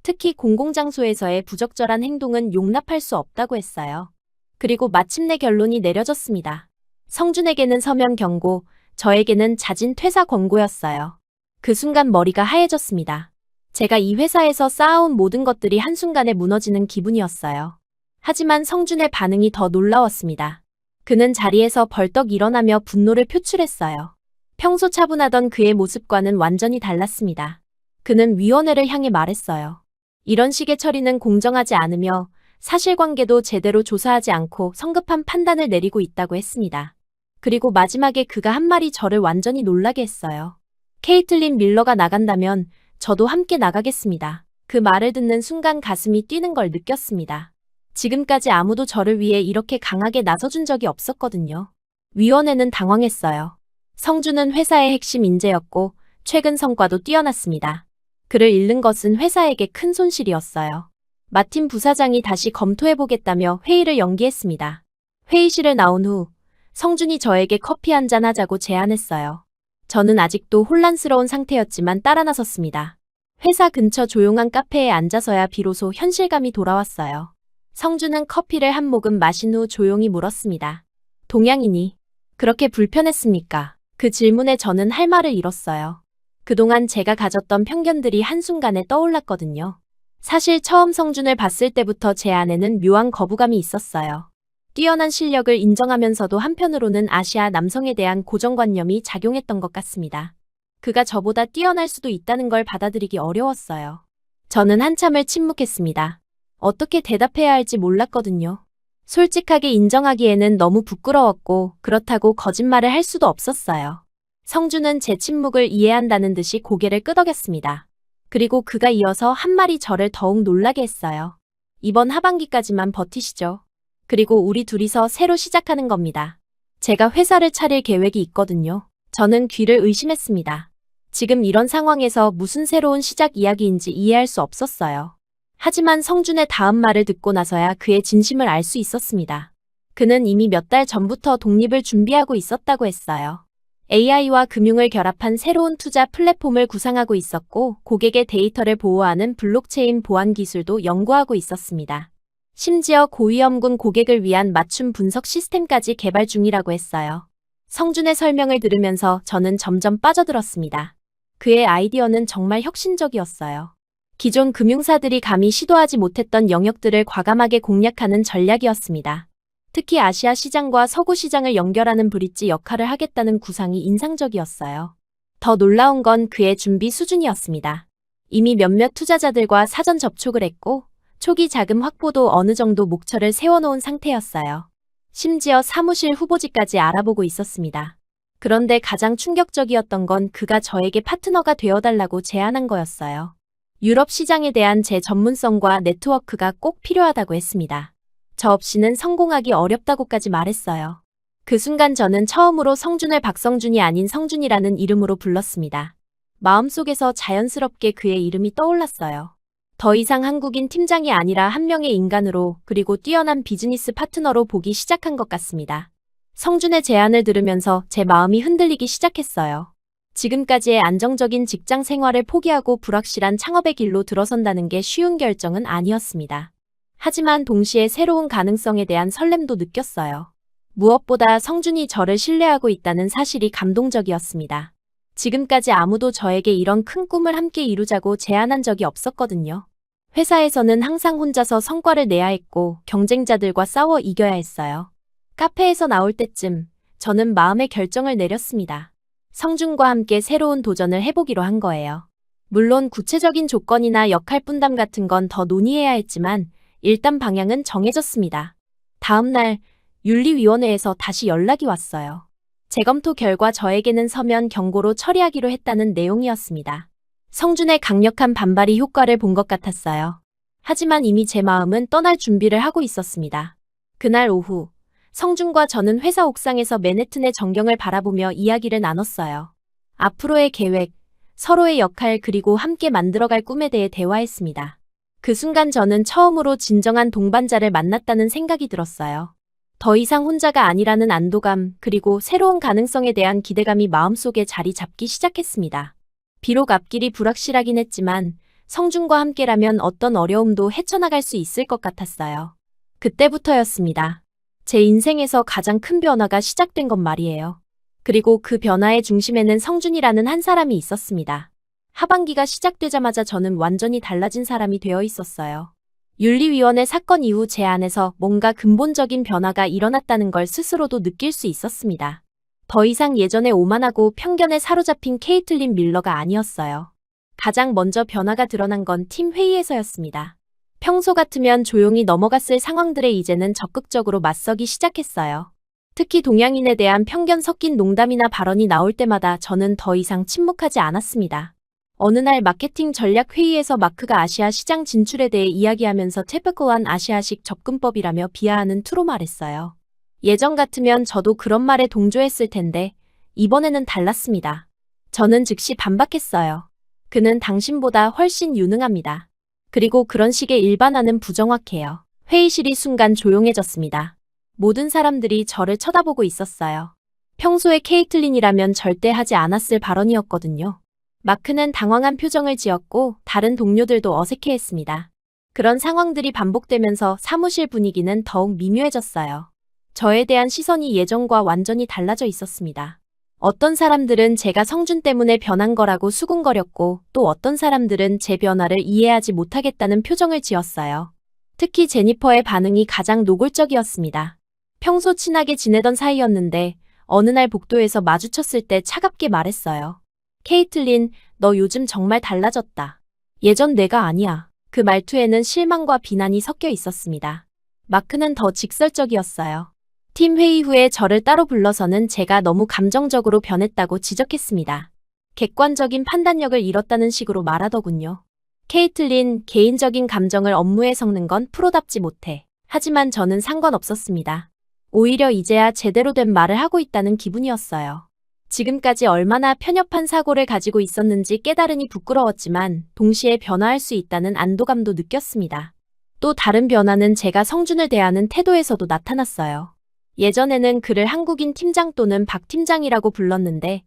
Speaker 1: 특히 공공장소에서의 부적절한 행동은 용납할 수 없다고 했어요. 그리고 마침내 결론이 내려졌습니다. 성준에게는 서면 경고, 저에게는 자진 퇴사 권고였어요. 그 순간 머리가 하얘졌습니다. 제가 이 회사에서 쌓아온 모든 것들이 한순간에 무너지는 기분이었어요. 하지만 성준의 반응이 더 놀라웠습니다. 그는 자리에서 벌떡 일어나며 분노를 표출했어요. 평소 차분하던 그의 모습과는 완전히 달랐습니다. 그는 위원회를 향해 말했어요. 이런 식의 처리는 공정하지 않으며 사실관계도 제대로 조사하지 않고 성급한 판단을 내리고 있다고 했습니다. 그리고 마지막에 그가 한 말이 저를 완전히 놀라게 했어요. 케이틀린 밀러가 나간다면 저도 함께 나가겠습니다. 그 말을 듣는 순간 가슴이 뛰는 걸 느꼈습니다. 지금까지 아무도 저를 위해 이렇게 강하게 나서준 적이 없었거든요. 위원회는 당황했어요. 성준은 회사의 핵심 인재였고 최근 성과도 뛰어났습니다. 그를 잃는 것은 회사에게 큰 손실이었어요. 마틴 부사장이 다시 검토해보겠다며 회의를 연기했습니다. 회의실을 나온 후 성준이 저에게 커피 한잔 하자고 제안했어요. 저는 아직도 혼란스러운 상태였지만 따라 나섰습니다. 회사 근처 조용한 카페에 앉아서야 비로소 현실감이 돌아왔어요. 성준은 커피를 한 모금 마신 후 조용히 물었습니다. 동양인이 그렇게 불편했습니까? 그 질문에 저는 할 말을 잃었어요. 그동안 제가 가졌던 편견들이 한순간에 떠올랐거든요. 사실 처음 성준을 봤을 때부터 제 안에는 묘한 거부감이 있었어요. 뛰어난 실력을 인정하면서도 한편으로는 아시아 남성에 대한 고정관념이 작용했던 것 같습니다. 그가 저보다 뛰어날 수도 있다는 걸 받아들이기 어려웠어요. 저는 한참을 침묵했습니다. 어떻게 대답해야 할지 몰랐거든요. 솔직하게 인정하기에는 너무 부끄러웠고 그렇다고 거짓말을 할 수도 없었어요. 성준은 제 침묵을 이해한다는 듯이 고개를 끄덕였습니다. 그리고 그가 이어서 한 말이 저를 더욱 놀라게 했어요. 이번 하반기까지만 버티시죠. 그리고 우리 둘이서 새로 시작하는 겁니다. 제가 회사를 차릴 계획이 있거든요. 저는 귀를 의심했습니다. 지금 이런 상황에서 무슨 새로운 시작 이야기인지 이해할 수 없었어요. 하지만 성준의 다음 말을 듣고 나서야 그의 진심을 알 수 있었습니다. 그는 이미 몇 달 전부터 독립을 준비하고 있었다고 했어요. AI와 금융을 결합한 새로운 투자 플랫폼을 구상하고 있었고 고객의 데이터를 보호하는 블록체인 보안 기술도 연구하고 있었습니다. 심지어 고위험군 고객을 위한 맞춤 분석 시스템까지 개발 중이라고 했어요. 성준의 설명을 들으면서 저는 점점 빠져들었습니다. 그의 아이디어는 정말 혁신적이었어요. 기존 금융사들이 감히 시도하지 못했던 영역들을 과감하게 공략하는 전략이었습니다. 특히 아시아 시장과 서구 시장을 연결하는 브릿지 역할을 하겠다는 구상이 인상적이었어요. 더 놀라운 건 그의 준비 수준이었습니다. 이미 몇몇 투자자들과 사전 접촉을 했고 초기 자금 확보도 어느 정도 목표를 세워놓은 상태였어요. 심지어 사무실 후보지까지 알아보고 있었습니다. 그런데 가장 충격적이었던 건 그가 저에게 파트너가 되어달라고 제안한 거였어요. 유럽 시장에 대한 제 전문성과 네트워크가 꼭 필요하다고 했습니다. 저 없이는 성공하기 어렵다고까지 말했어요. 그 순간 저는 처음으로 성준을 박성준이 아닌 성준이라는 이름으로 불렀습니다. 마음속에서 자연스럽게 그의 이름이 떠올랐어요. 더 이상 한국인 팀장이 아니라 한 명의 인간으로 그리고 뛰어난 비즈니스 파트너로 보기 시작한 것 같습니다. 성준의 제안을 들으면서 제 마음이 흔들리기 시작했어요. 지금까지의 안정적인 직장 생활을 포기하고 불확실한 창업의 길로 들어선다는 게 쉬운 결정은 아니었습니다. 하지만 동시에 새로운 가능성에 대한 설렘도 느꼈어요. 무엇보다 성준이 저를 신뢰하고 있다는 사실이 감동적이었습니다. 지금까지 아무도 저에게 이런 큰 꿈을 함께 이루자고 제안한 적이 없었거든요. 회사에서는 항상 혼자서 성과를 내야 했고 경쟁자들과 싸워 이겨야 했어요. 카페에서 나올 때쯤 저는 마음의 결정을 내렸습니다. 성준과 함께 새로운 도전을 해보기로 한 거예요. 물론 구체적인 조건이나 역할 분담 같은 건 더 논의해야 했지만 일단 방향은 정해졌습니다. 다음 날 윤리위원회에서 다시 연락이 왔어요. 재검토 결과 저에게는 서면 경고로 처리하기로 했다는 내용이었습니다. 성준의 강력한 반발이 효과를 본 것 같았어요. 하지만 이미 제 마음은 떠날 준비를 하고 있었습니다. 그날 오후 성준과 저는 회사 옥상에서 맨해튼의 전경을 바라보며 이야기를 나눴어요. 앞으로의 계획, 서로의 역할 그리고 함께 만들어갈 꿈에 대해 대화했습니다. 그 순간 저는 처음으로 진정한 동반자를 만났다는 생각이 들었어요. 더 이상 혼자가 아니라는 안도감 그리고 새로운 가능성에 대한 기대감이 마음속에 자리 잡기 시작했습니다. 비록 앞길이 불확실하긴 했지만 성준과 함께라면 어떤 어려움도 헤쳐나갈 수 있을 것 같았어요. 그때부터였습니다. 제 인생에서 가장 큰 변화가 시작된 건 말이에요. 그리고 그 변화의 중심에는 성준이라는 한 사람이 있었습니다. 하반기가 시작되자마자 저는 완전히 달라진 사람이 되어 있었어요. 윤리위원회 사건 이후 제 안에서 뭔가 근본적인 변화가 일어났다는 걸 스스로도 느낄 수 있었습니다. 더 이상 예전에 오만하고 편견에 사로잡힌 케이틀린 밀러가 아니었어요. 가장 먼저 변화가 드러난 건 팀 회의에서였습니다. 평소 같으면 조용히 넘어갔을 상황들에 이제는 적극적으로 맞서기 시작했어요. 특히 동양인에 대한 편견 섞인 농담이나 발언이 나올 때마다 저는 더 이상 침묵하지 않았습니다. 어느 날 마케팅 전략 회의에서 마크가 아시아 시장 진출에 대해 이야기하면서 typical한 아시아식 접근법이라며 비하하는 투로 말했어요. 예전 같으면 저도 그런 말에 동조했을 텐데 이번에는 달랐습니다. 저는 즉시 반박했어요. 그는 당신보다 훨씬 유능합니다. 그리고 그런 식의 일반화는 부정확해요. 회의실이 순간 조용해졌습니다. 모든 사람들이 저를 쳐다보고 있었어요. 평소에 케이틀린이라면 절대 하지 않았을 발언이었거든요. 마크는 당황한 표정을 지었고 다른 동료들도 어색해했습니다. 그런 상황들이 반복되면서 사무실 분위기는 더욱 미묘해졌어요. 저에 대한 시선이 예전과 완전히 달라져 있었습니다. 어떤 사람들은 제가 성준 때문에 변한 거라고 수군거렸고 또 어떤 사람들은 제 변화를 이해하지 못하겠다는 표정을 지었어요. 특히 제니퍼의 반응이 가장 노골적이었습니다. 평소 친하게 지내던 사이였는데 어느 날 복도에서 마주쳤을 때 차갑게 말했어요. 케이틀린, 너 요즘 정말 달라졌다. 예전 내가 아니야. 그 말투에는 실망과 비난이 섞여 있었습니다. 마크는 더 직설적이었어요. 팀 회의 후에 저를 따로 불러서는 제가 너무 감정적으로 변했다고 지적했습니다. 객관적인 판단력을 잃었다는 식으로 말하더군요. 케이틀린, 개인적인 감정을 업무에 섞는 건 프로답지 못해. 하지만 저는 상관없었습니다. 오히려 이제야 제대로 된 말을 하고 있다는 기분이었어요. 지금까지 얼마나 편협한 사고를 가지고 있었는지 깨달으니 부끄러웠지만 동시에 변화할 수 있다는 안도감도 느꼈습니다. 또 다른 변화는 제가 성준을 대하는 태도에서도 나타났어요. 예전에는 그를 한국인 팀장 또는 박 팀장이라고 불렀는데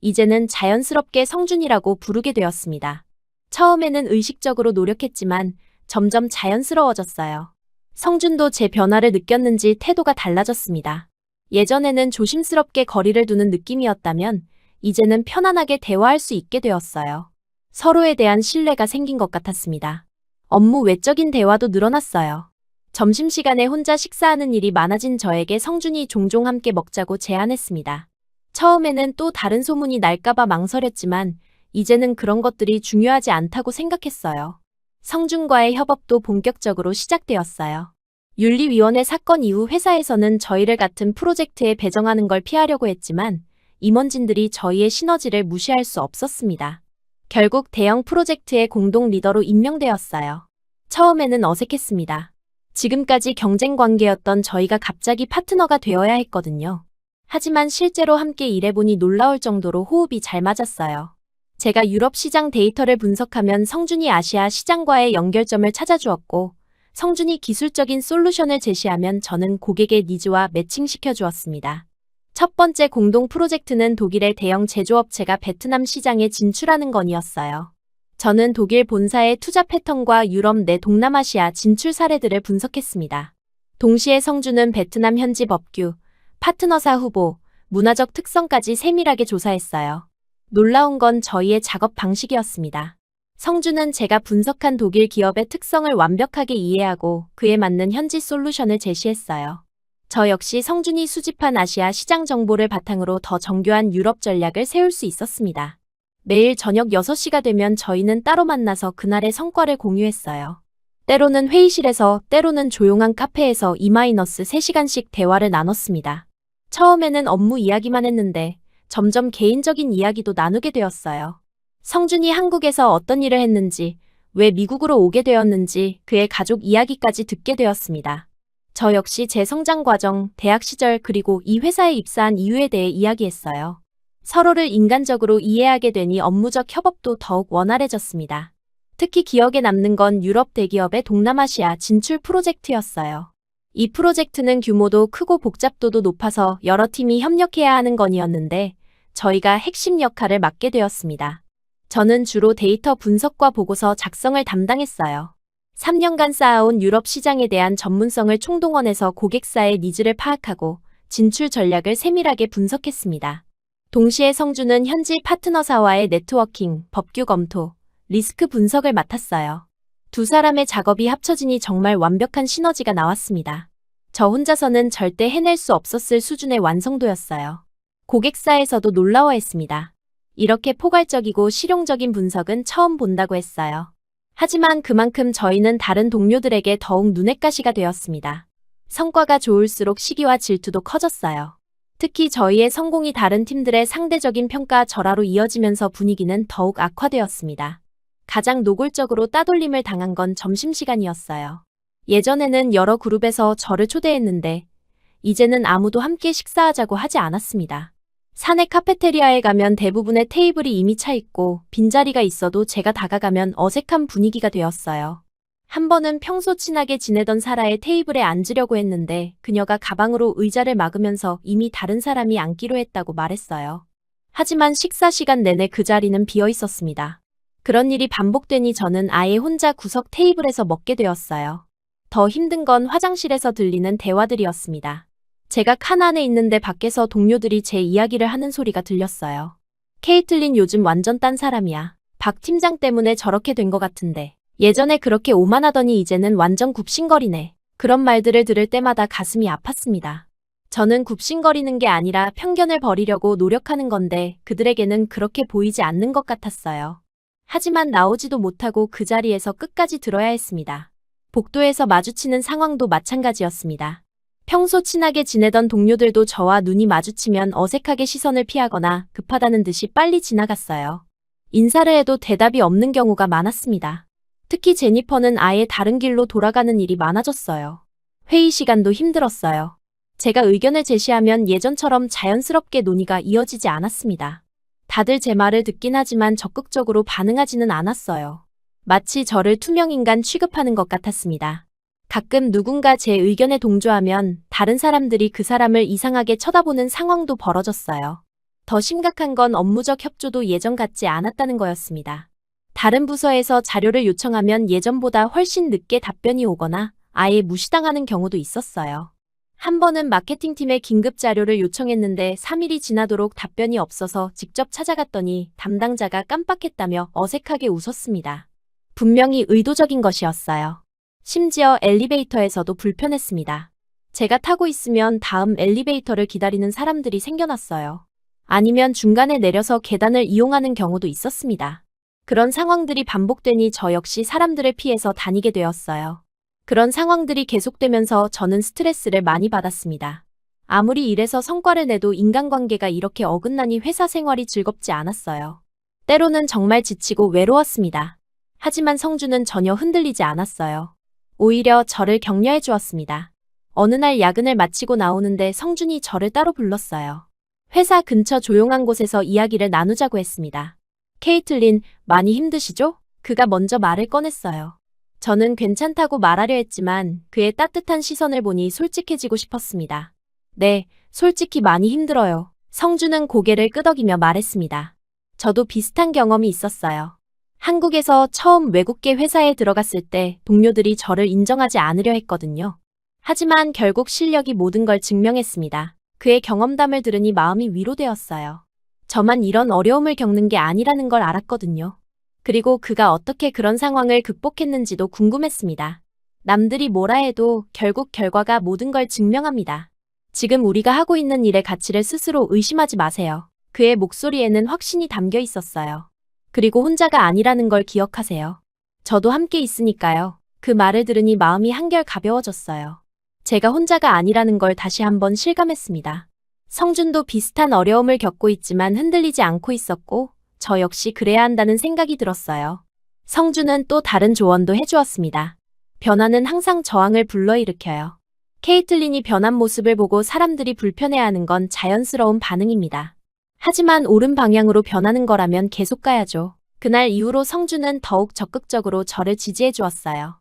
Speaker 1: 이제는 자연스럽게 성준이라고 부르게 되었습니다. 처음에는 의식적으로 노력했지만 점점 자연스러워졌어요. 성준도 제 변화를 느꼈는지 태도가 달라졌습니다. 예전에는 조심스럽게 거리를 두는 느낌이었다면 이제는 편안하게 대화할 수 있게 되었어요. 서로에 대한 신뢰가 생긴 것 같았습니다. 업무 외적인 대화도 늘어났어요. 점심시간에 혼자 식사하는 일이 많아진 저에게 성준이 종종 함께 먹자고 제안했습니다. 처음에는 또 다른 소문이 날까봐 망설였지만 이제는 그런 것들이 중요하지 않다고 생각했어요. 성준과의 협업도 본격적으로 시작되었어요. 윤리위원회 사건 이후 회사에서는 저희를 같은 프로젝트에 배정하는 걸 피하려고 했지만 임원진들이 저희의 시너지를 무시할 수 없었습니다. 결국 대형 프로젝트의 공동 리더로 임명되었어요. 처음에는 어색했습니다. 지금까지 경쟁 관계였던 저희가 갑자기 파트너가 되어야 했거든요. 하지만 실제로 함께 일해보니 놀라울 정도로 호흡이 잘 맞았어요. 제가 유럽 시장 데이터를 분석하면 성준이 아시아 시장과의 연결점을 찾아주었고 성준이 기술적인 솔루션을 제시하면 저는 고객의 니즈와 매칭시켜 주었습니다. 첫 번째 공동 프로젝트는 독일의 대형 제조업체가 베트남 시장에 진출하는 건이었어요. 저는 독일 본사의 투자 패턴과 유럽 내 동남아시아 진출 사례들을 분석했습니다. 동시에 성준은 베트남 현지 법규, 파트너사 후보, 문화적 특성까지 세밀하게 조사했어요. 놀라운 건 저희의 작업 방식이었습니다. 성준은 제가 분석한 독일 기업의 특성을 완벽하게 이해하고 그에 맞는 현지 솔루션을 제시했어요. 저 역시 성준이 수집한 아시아 시장 정보를 바탕으로 더 정교한 유럽 전략을 세울 수 있었습니다. 매일 저녁 6시가 되면 저희는 따로 만나서 그날의 성과를 공유했어요. 때로는 회의실에서, 때로는 조용한 카페에서 2-3시간씩 대화를 나눴습니다. 처음에는 업무 이야기만 했는데 점점 개인적인 이야기도 나누게 되었어요. 성준이 한국에서 어떤 일을 했는지, 왜 미국으로 오게 되었는지, 그의 가족 이야기까지 듣게 되었습니다. 저 역시 제 성장 과정, 대학 시절 그리고 이 회사에 입사한 이유에 대해 이야기했어요. 서로를 인간적으로 이해하게 되니 업무적 협업도 더욱 원활해졌습니다. 특히 기억에 남는 건 유럽 대기업의 동남아시아 진출 프로젝트였어요. 이 프로젝트는 규모도 크고 복잡도도 높아서 여러 팀이 협력해야 하는 건이었는데 저희가 핵심 역할을 맡게 되었습니다. 저는 주로 데이터 분석과 보고서 작성을 담당했어요. 3년간 쌓아온 유럽 시장에 대한 전문성을 총동원해서 고객사의 니즈를 파악하고 진출 전략을 세밀하게 분석했습니다. 동시에 성준은 현지 파트너사와의 네트워킹, 법규 검토, 리스크 분석을 맡았어요. 두 사람의 작업이 합쳐지니 정말 완벽한 시너지가 나왔습니다. 저 혼자서는 절대 해낼 수 없었을 수준의 완성도였어요. 고객사에서도 놀라워했습니다. 이렇게 포괄적이고 실용적인 분석은 처음 본다고 했어요. 하지만 그만큼 저희는 다른 동료들에게 더욱 눈엣가시가 되었습니다. 성과가 좋을수록 시기와 질투도 커졌어요. 특히 저희의 성공이 다른 팀들의 상대적인 평가 절하로 이어지면서 분위기는 더욱 악화되었습니다. 가장 노골적으로 따돌림을 당한 건 점심시간이었어요. 예전에는 여러 그룹에서 저를 초대했는데 이제는 아무도 함께 식사하자고 하지 않았습니다. 사내 카페테리아에 가면 대부분의 테이블이 이미 차 있고 빈자리가 있어도 제가 다가가면 어색한 분위기가 되었어요. 한 번은 평소 친하게 지내던 사라의 테이블에 앉으려고 했는데 그녀가 가방으로 의자를 막으면서 이미 다른 사람이 앉기로 했다고 말했어요. 하지만 식사 시간 내내 그 자리는 비어 있었습니다. 그런 일이 반복되니 저는 아예 혼자 구석 테이블에서 먹게 되었어요. 더 힘든 건 화장실에서 들리는 대화들이었습니다. 제가 칸 안에 있는데 밖에서 동료들이 제 이야기를 하는 소리가 들렸어요. 케이틀린 요즘 완전 딴 사람이야. 박 팀장 때문에 저렇게 된 것 같은데. 예전에 그렇게 오만하더니 이제는 완전 굽신거리네. 그런 말들을 들을 때마다 가슴이 아팠습니다. 저는 굽신거리는 게 아니라 편견을 버리려고 노력하는 건데 그들에게는 그렇게 보이지 않는 것 같았어요. 하지만 나오지도 못하고 그 자리에서 끝까지 들어야 했습니다. 복도에서 마주치는 상황도 마찬가지였습니다. 평소 친하게 지내던 동료들도 저와 눈이 마주치면 어색하게 시선을 피하거나 급하다는 듯이 빨리 지나갔어요. 인사를 해도 대답이 없는 경우가 많았습니다. 특히 제니퍼는 아예 다른 길로 돌아가는 일이 많아졌어요. 회의 시간도 힘들었어요. 제가 의견을 제시하면 예전처럼 자연스럽게 논의가 이어지지 않았습니다. 다들 제 말을 듣긴 하지만 적극적으로 반응하지는 않았어요. 마치 저를 투명인간 취급하는 것 같았습니다. 가끔 누군가 제 의견에 동조하면 다른 사람들이 그 사람을 이상하게 쳐다보는 상황도 벌어졌어요. 더 심각한 건 업무적 협조도 예전 같지 않았다는 거였습니다. 다른 부서에서 자료를 요청하면 예전보다 훨씬 늦게 답변이 오거나 아예 무시당하는 경우도 있었어요. 한 번은 마케팅팀에 긴급 자료를 요청했는데 3일이 지나도록 답변이 없어서 직접 찾아갔더니 담당자가 깜빡했다며 어색하게 웃었습니다. 분명히 의도적인 것이었어요. 심지어 엘리베이터에서도 불편했습니다. 제가 타고 있으면 다음 엘리베이터를 기다리는 사람들이 생겨났어요. 아니면 중간에 내려서 계단을 이용하는 경우도 있었습니다. 그런 상황들이 반복되니 저 역시 사람들을 피해서 다니게 되었어요. 그런 상황들이 계속되면서 저는 스트레스를 많이 받았습니다. 아무리 일해서 성과를 내도 인간관계가 이렇게 어긋나니 회사 생활이 즐겁지 않았어요. 때로는 정말 지치고 외로웠습니다. 하지만 성주는 전혀 흔들리지 않았어요. 오히려 저를 격려해 주었습니다. 어느 날 야근을 마치고 나오는데 성준이 저를 따로 불렀어요. 회사 근처 조용한 곳에서 이야기를 나누자고 했습니다. 케이틀린, 많이 힘드시죠? 그가 먼저 말을 꺼냈어요. 저는 괜찮다고 말하려 했지만 그의 따뜻한 시선을 보니 솔직해지고 싶었습니다. 네, 솔직히 많이 힘들어요. 성주는 고개를 끄덕이며 말했습니다. 저도 비슷한 경험이 있었어요. 한국에서 처음 외국계 회사에 들어갔을 때 동료들이 저를 인정하지 않으려 했거든요. 하지만 결국 실력이 모든 걸 증명했습니다. 그의 경험담을 들으니 마음이 위로되었어요. 저만 이런 어려움을 겪는 게 아니라는 걸 알았거든요. 그리고 그가 어떻게 그런 상황을 극복했는지도 궁금했습니다. 남들이 뭐라 해도 결국 결과가 모든 걸 증명합니다. 지금 우리가 하고 있는 일의 가치를 스스로 의심하지 마세요. 그의 목소리에는 확신이 담겨 있었어요. 그리고 혼자가 아니라는 걸 기억하세요. 저도 함께 있으니까요. 그 말을 들으니 마음이 한결 가벼워졌어요. 제가 혼자가 아니라는 걸 다시 한번 실감했습니다. 성준도 비슷한 어려움을 겪고 있지만 흔들리지 않고 있었고 저 역시 그래야 한다는 생각이 들었어요. 성준은 또 다른 조언도 해주었습니다. 변화는 항상 저항을 불러일으켜요. 케이틀린이 변한 모습을 보고 사람들이 불편해하는 건 자연스러운 반응입니다. 하지만 옳은 방향으로 변하는 거라면 계속 가야죠. 그날 이후로 성준은 더욱 적극적으로 저를 지지해 주었어요.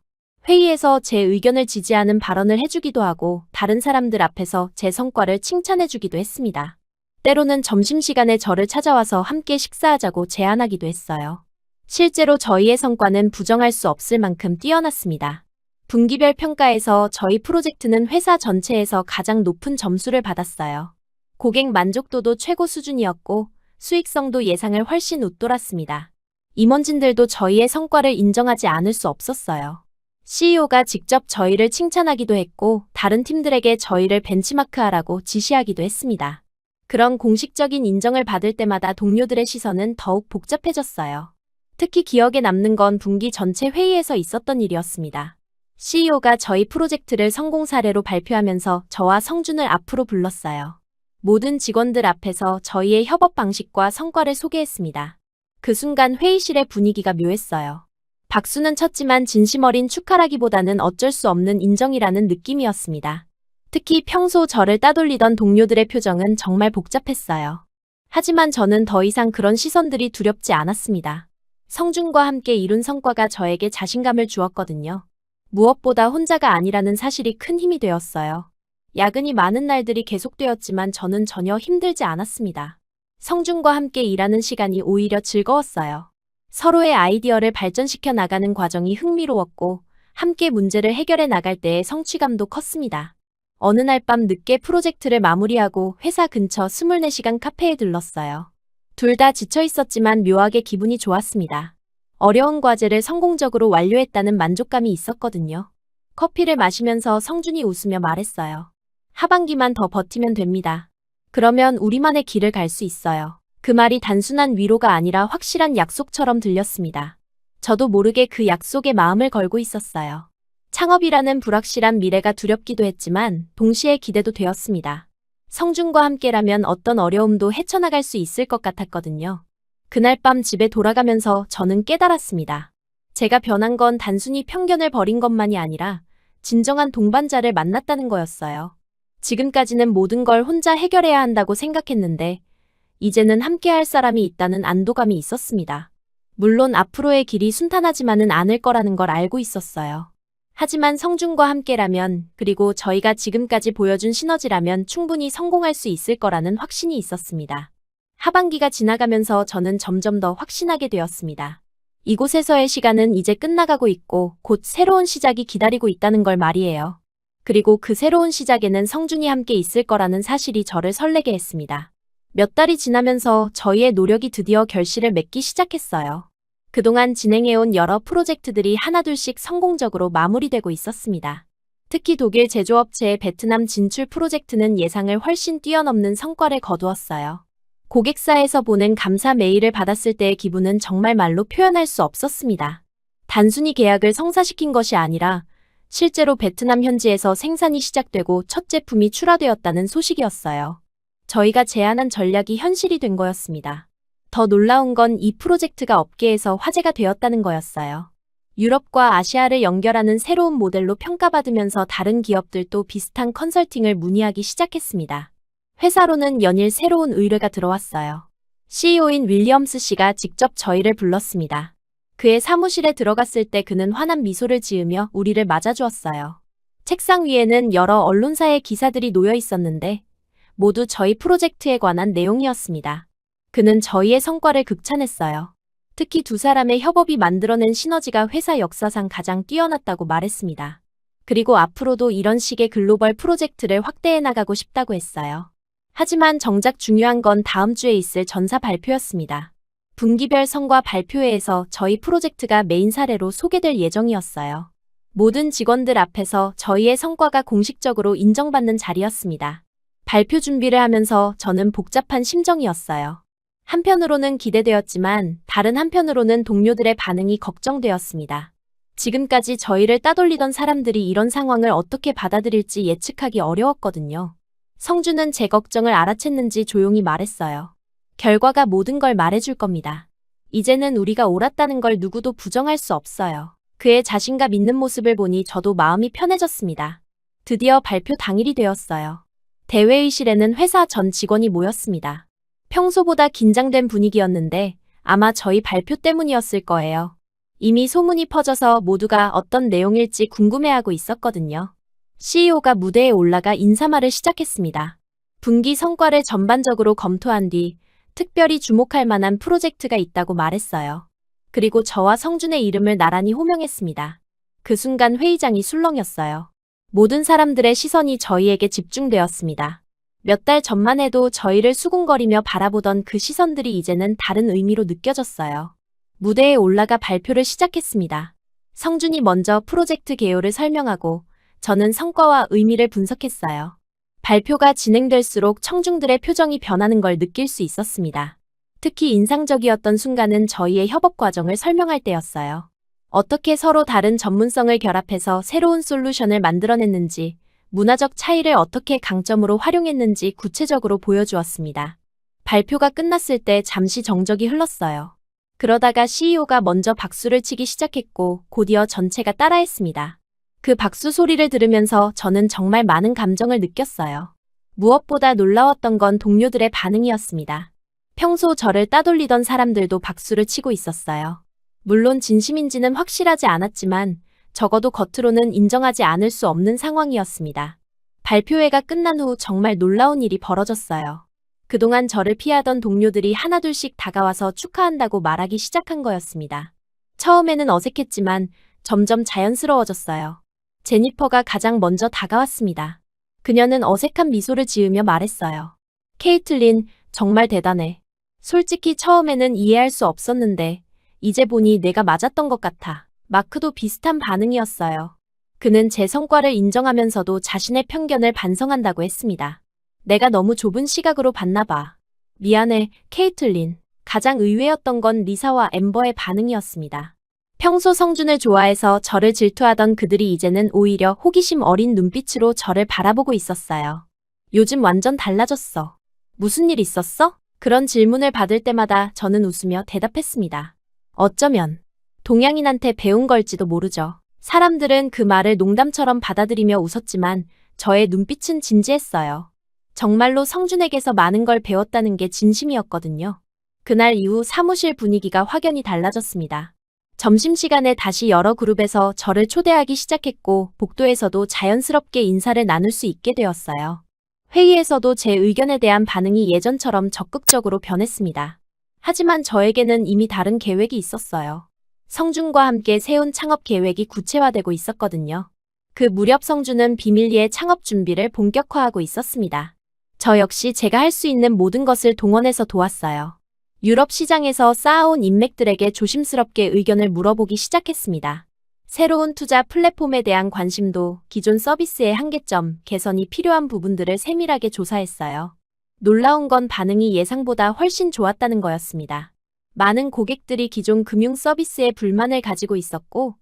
Speaker 1: 회의에서 제 의견을 지지하는 발언을 해주기도 하고 다른 사람들 앞에서 제 성과를 칭찬해 주기도 했습니다. 때로는 점심시간에 저를 찾아와서 함께 식사하자고 제안하기도 했어요. 실제로 저희의 성과는 부정할 수 없을 만큼 뛰어났습니다. 분기별 평가에서 저희 프로젝트는 회사 전체에서 가장 높은 점수를 받았어요. 고객 만족도도 최고 수준이었고 수익성도 예상을 훨씬 웃돌았습니다. 임원진들도 저희의 성과를 인정하지 않을 수 없었어요. CEO가 직접 저희를 칭찬하기도 했고 다른 팀들에게 저희를 벤치마크하라고 지시하기도 했습니다. 그런 공식적인 인정을 받을 때마다 동료들의 시선은 더욱 복잡해졌어요. 특히 기억에 남는 건 분기 전체 회의에서 있었던 일이었습니다. CEO가 저희 프로젝트를 성공 사례로 발표하면서 저와 성준을 앞으로 불렀어요. 모든 직원들 앞에서 저희의 협업 방식과 성과를 소개했습니다. 그 순간 회의실의 분위기가 묘했어요. 박수는 쳤지만 진심 어린 축하라기보다는 어쩔 수 없는 인정이라는 느낌이었습니다. 특히 평소 저를 따돌리던 동료들의 표정은 정말 복잡했어요. 하지만 저는 더 이상 그런 시선들이 두렵지 않았습니다. 성준과 함께 이룬 성과가 저에게 자신감을 주었거든요. 무엇보다 혼자가 아니라는 사실이 큰 힘이 되었어요. 야근이 많은 날들이 계속되었지만 저는 전혀 힘들지 않았습니다. 성준과 함께 일하는 시간이 오히려 즐거웠어요. 서로의 아이디어를 발전시켜 나가는 과정이 흥미로웠고 함께 문제를 해결해 나갈 때의 성취감도 컸습니다. 어느 날 밤 늦게 프로젝트를 마무리하고 회사 근처 24시간 카페에 들렀어요. 둘 다 지쳐 있었지만 묘하게 기분이 좋았습니다. 어려운 과제를 성공적으로 완료했다는 만족감이 있었거든요. 커피를 마시면서 성준이 웃으며 말했어요. 하반기만 더 버티면 됩니다. 그러면 우리만의 길을 갈 수 있어요. 그 말이 단순한 위로가 아니라 확실한 약속처럼 들렸습니다. 저도 모르게 그 약속에 마음을 걸고 있었어요. 창업이라는 불확실한 미래가 두렵기도 했지만 동시에 기대도 되었습니다. 성준과 함께라면 어떤 어려움도 헤쳐나갈 수 있을 것 같았거든요. 그날 밤 집에 돌아가면서 저는 깨달았습니다. 제가 변한 건 단순히 편견을 버린 것만이 아니라 진정한 동반자를 만났다는 거였어요. 지금까지는 모든 걸 혼자 해결해야 한다고 생각했는데 이제는 함께할 사람이 있다는 안도감이 있었습니다. 물론 앞으로의 길이 순탄하지만은 않을 거라는 걸 알고 있었어요. 하지만 성준과 함께라면, 그리고 저희가 지금까지 보여준 시너지라면 충분히 성공할 수 있을 거라는 확신이 있었습니다. 하반기가 지나가면서 저는 점점 더 확신하게 되었습니다. 이곳에서의 시간은 이제 끝나가고 있고 곧 새로운 시작이 기다리고 있다는 걸 말이에요. 그리고 그 새로운 시작에는 성준이 함께 있을 거라는 사실이 저를 설레게 했습니다. 몇 달이 지나면서 저희의 노력이 드디어 결실을 맺기 시작했어요. 그동안 진행해온 여러 프로젝트들이 하나둘씩 성공적으로 마무리되고 있었습니다. 특히 독일 제조업체의 베트남 진출 프로젝트는 예상을 훨씬 뛰어넘는 성과를 거두었어요. 고객사에서 보낸 감사 메일을 받았을 때의 기분은 정말 말로 표현할 수 없었습니다. 단순히 계약을 성사시킨 것이 아니라 실제로 베트남 현지에서 생산이 시작되고 첫 제품이 출하되었다는 소식이었어요. 저희가 제안한 전략이 현실이 된 거였습니다. 더 놀라운 건 이 프로젝트가 업계에서 화제가 되었다는 거였어요. 유럽과 아시아를 연결하는 새로운 모델로 평가받으면서 다른 기업들도 비슷한 컨설팅을 문의하기 시작했습니다. 회사로는 연일 새로운 의뢰가 들어왔어요. CEO인 윌리엄스 씨가 직접 저희를 불렀습니다. 그의 사무실에 들어갔을 때 그는 환한 미소를 지으며 우리를 맞아주었어요. 책상 위에는 여러 언론사의 기사들이 놓여 있었는데 모두 저희 프로젝트에 관한 내용이었습니다. 그는 저희의 성과를 극찬했어요. 특히 두 사람의 협업이 만들어낸 시너지가 회사 역사상 가장 뛰어났다고 말했습니다. 그리고 앞으로도 이런 식의 글로벌 프로젝트를 확대해 나가고 싶다고 했어요. 하지만 정작 중요한 건 다음 주에 있을 전사 발표였습니다. 분기별 성과 발표회에서 저희 프로젝트가 메인 사례로 소개될 예정이었어요. 모든 직원들 앞에서 저희의 성과가 공식적으로 인정받는 자리였습니다. 발표 준비를 하면서 저는 복잡한 심정이었어요. 한편으로는 기대되었지만 다른 한편으로는 동료들의 반응이 걱정되었습니다. 지금까지 저희를 따돌리던 사람들이 이런 상황을 어떻게 받아들일지 예측하기 어려웠거든요. 성준은 제 걱정을 알아챘는지 조용히 말했어요. 결과가 모든 걸 말해줄 겁니다. 이제는 우리가 옳았다는 걸 누구도 부정할 수 없어요. 그의 자신감 있는 모습을 보니 저도 마음이 편해졌습니다. 드디어 발표 당일이 되었어요. 대회의실에는 회사 전 직원이 모였습니다. 평소보다 긴장된 분위기였는데 아마 저희 발표 때문이었을 거예요. 이미 소문이 퍼져서 모두가 어떤 내용일지 궁금해하고 있었거든요. CEO가 무대에 올라가 인사말을 시작했습니다. 분기 성과를 전반적으로 검토한 뒤 특별히 주목할 만한 프로젝트가 있다고 말했어요. 그리고 저와 성준의 이름을 나란히 호명했습니다. 그 순간 회의장이 술렁였어요. 모든 사람들의 시선이 저희에게 집중되었습니다. 몇 달 전만 해도 저희를 수군거리며 바라보던 그 시선들이 이제는 다른 의미로 느껴졌어요. 무대에 올라가 발표를 시작했습니다. 성준이 먼저 프로젝트 개요를 설명하고 저는 성과와 의미를 분석했어요. 발표가 진행될수록 청중들의 표정이 변하는 걸 느낄 수 있었습니다. 특히 인상적이었던 순간은 저희의 협업 과정을 설명할 때였어요. 어떻게 서로 다른 전문성을 결합해서 새로운 솔루션을 만들어냈는지, 문화적 차이를 어떻게 강점으로 활용했는지 구체적으로 보여주었습니다. 발표가 끝났을 때 잠시 정적이 흘렀어요. 그러다가 CEO가 먼저 박수를 치기 시작했고 곧이어 전체가 따라했습니다. 그 박수 소리를 들으면서 저는 정말 많은 감정을 느꼈어요. 무엇보다 놀라웠던 건 동료들의 반응이었습니다. 평소 저를 따돌리던 사람들도 박수를 치고 있었어요. 물론 진심인지는 확실하지 않았지만 적어도 겉으로는 인정하지 않을 수 없는 상황이었습니다. 발표회가 끝난 후 정말 놀라운 일이 벌어졌어요. 그동안 저를 피하던 동료들이 하나둘씩 다가와서 축하한다고 말하기 시작한 거였습니다. 처음에는 어색했지만 점점 자연스러워졌어요. 제니퍼가 가장 먼저 다가왔습니다. 그녀는 어색한 미소를 지으며 말했어요. 케이틀린, 정말 대단해. 솔직히 처음에는 이해할 수 없었는데 이제 보니 내가 맞았던 것 같아. 마크도 비슷한 반응이었어요. 그는 제 성과를 인정하면서도 자신의 편견을 반성한다고 했습니다. 내가 너무 좁은 시각으로 봤나 봐. 미안해, 케이틀린. 가장 의외였던 건 리사와 엠버의 반응이었습니다. 평소 성준을 좋아해서 저를 질투하던 그들이 이제는 오히려 호기심 어린 눈빛으로 저를 바라보고 있었어요. 요즘 완전 달라졌어. 무슨 일 있었어? 그런 질문을 받을 때마다 저는 웃으며 대답했습니다. 어쩌면. 동양인한테 배운 걸지도 모르죠. 사람들은 그 말을 농담처럼 받아들이며 웃었지만 저의 눈빛은 진지했어요. 정말로 성준에게서 많은 걸 배웠다는 게 진심이었거든요. 그날 이후 사무실 분위기가 확연히 달라졌습니다. 점심시간에 다시 여러 그룹에서 저를 초대하기 시작했고 복도에서도 자연스럽게 인사를 나눌 수 있게 되었어요. 회의에서도 제 의견에 대한 반응이 예전처럼 적극적으로 변했습니다. 하지만 저에게는 이미 다른 계획이 있었어요. 성준과 함께 세운 창업 계획이 구체화되고 있었거든요. 그 무렵 성준은 비밀리에 창업 준비를 본격화하고 있었습니다. 저 역시 제가 할 수 있는 모든 것을 동원해서 도왔어요. 유럽 시장에서 쌓아온 인맥들에게 조심스럽게 의견을 물어보기 시작했습니다. 새로운 투자 플랫폼에 대한 관심도 기존 서비스의 한계점, 개선이 필요한 부분들을 세밀하게 조사했어요. 놀라운 건 반응이 예상보다 훨씬 좋았다는 거였습니다. 많은 고객들이 기존 금융 서비스에 불만을 가지고 있었고,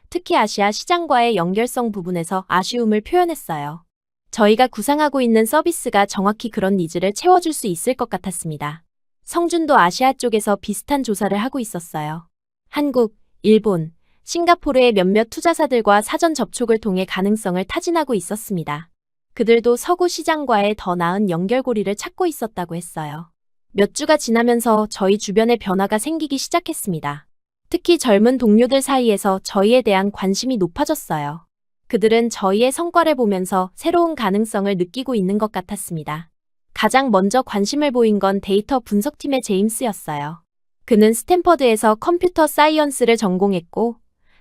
Speaker 1: 특히 아시아 시장과의 연결성 부분에서 아쉬움을 표현했어요. 저희가 구상하고 있는 서비스가 정확히 그런 니즈를 채워줄 수 있을 것 같았습니다. 성준도 아시아 쪽에서 비슷한 조사를 하고 있었어요. 한국, 일본, 싱가포르의 몇몇 투자사들과 사전 접촉을 통해 가능성을 타진하고 있었습니다. 그들도 서구 시장과의 더 나은 연결고리를 찾고 있었다고 했어요. 몇 주가 지나면서 저희 주변에 변화가 생기기 시작했습니다. 특히 젊은 동료들 사이에서 저희에 대한 관심이 높아졌어요. 그들은 저희의 성과를 보면서 새로운 가능성을 느끼고 있는 것 같았습니다. 가장 먼저 관심을 보인 건 데이터 분석팀의 제임스였어요. 그는 스탠퍼드에서 컴퓨터 사이언스를 전공했고,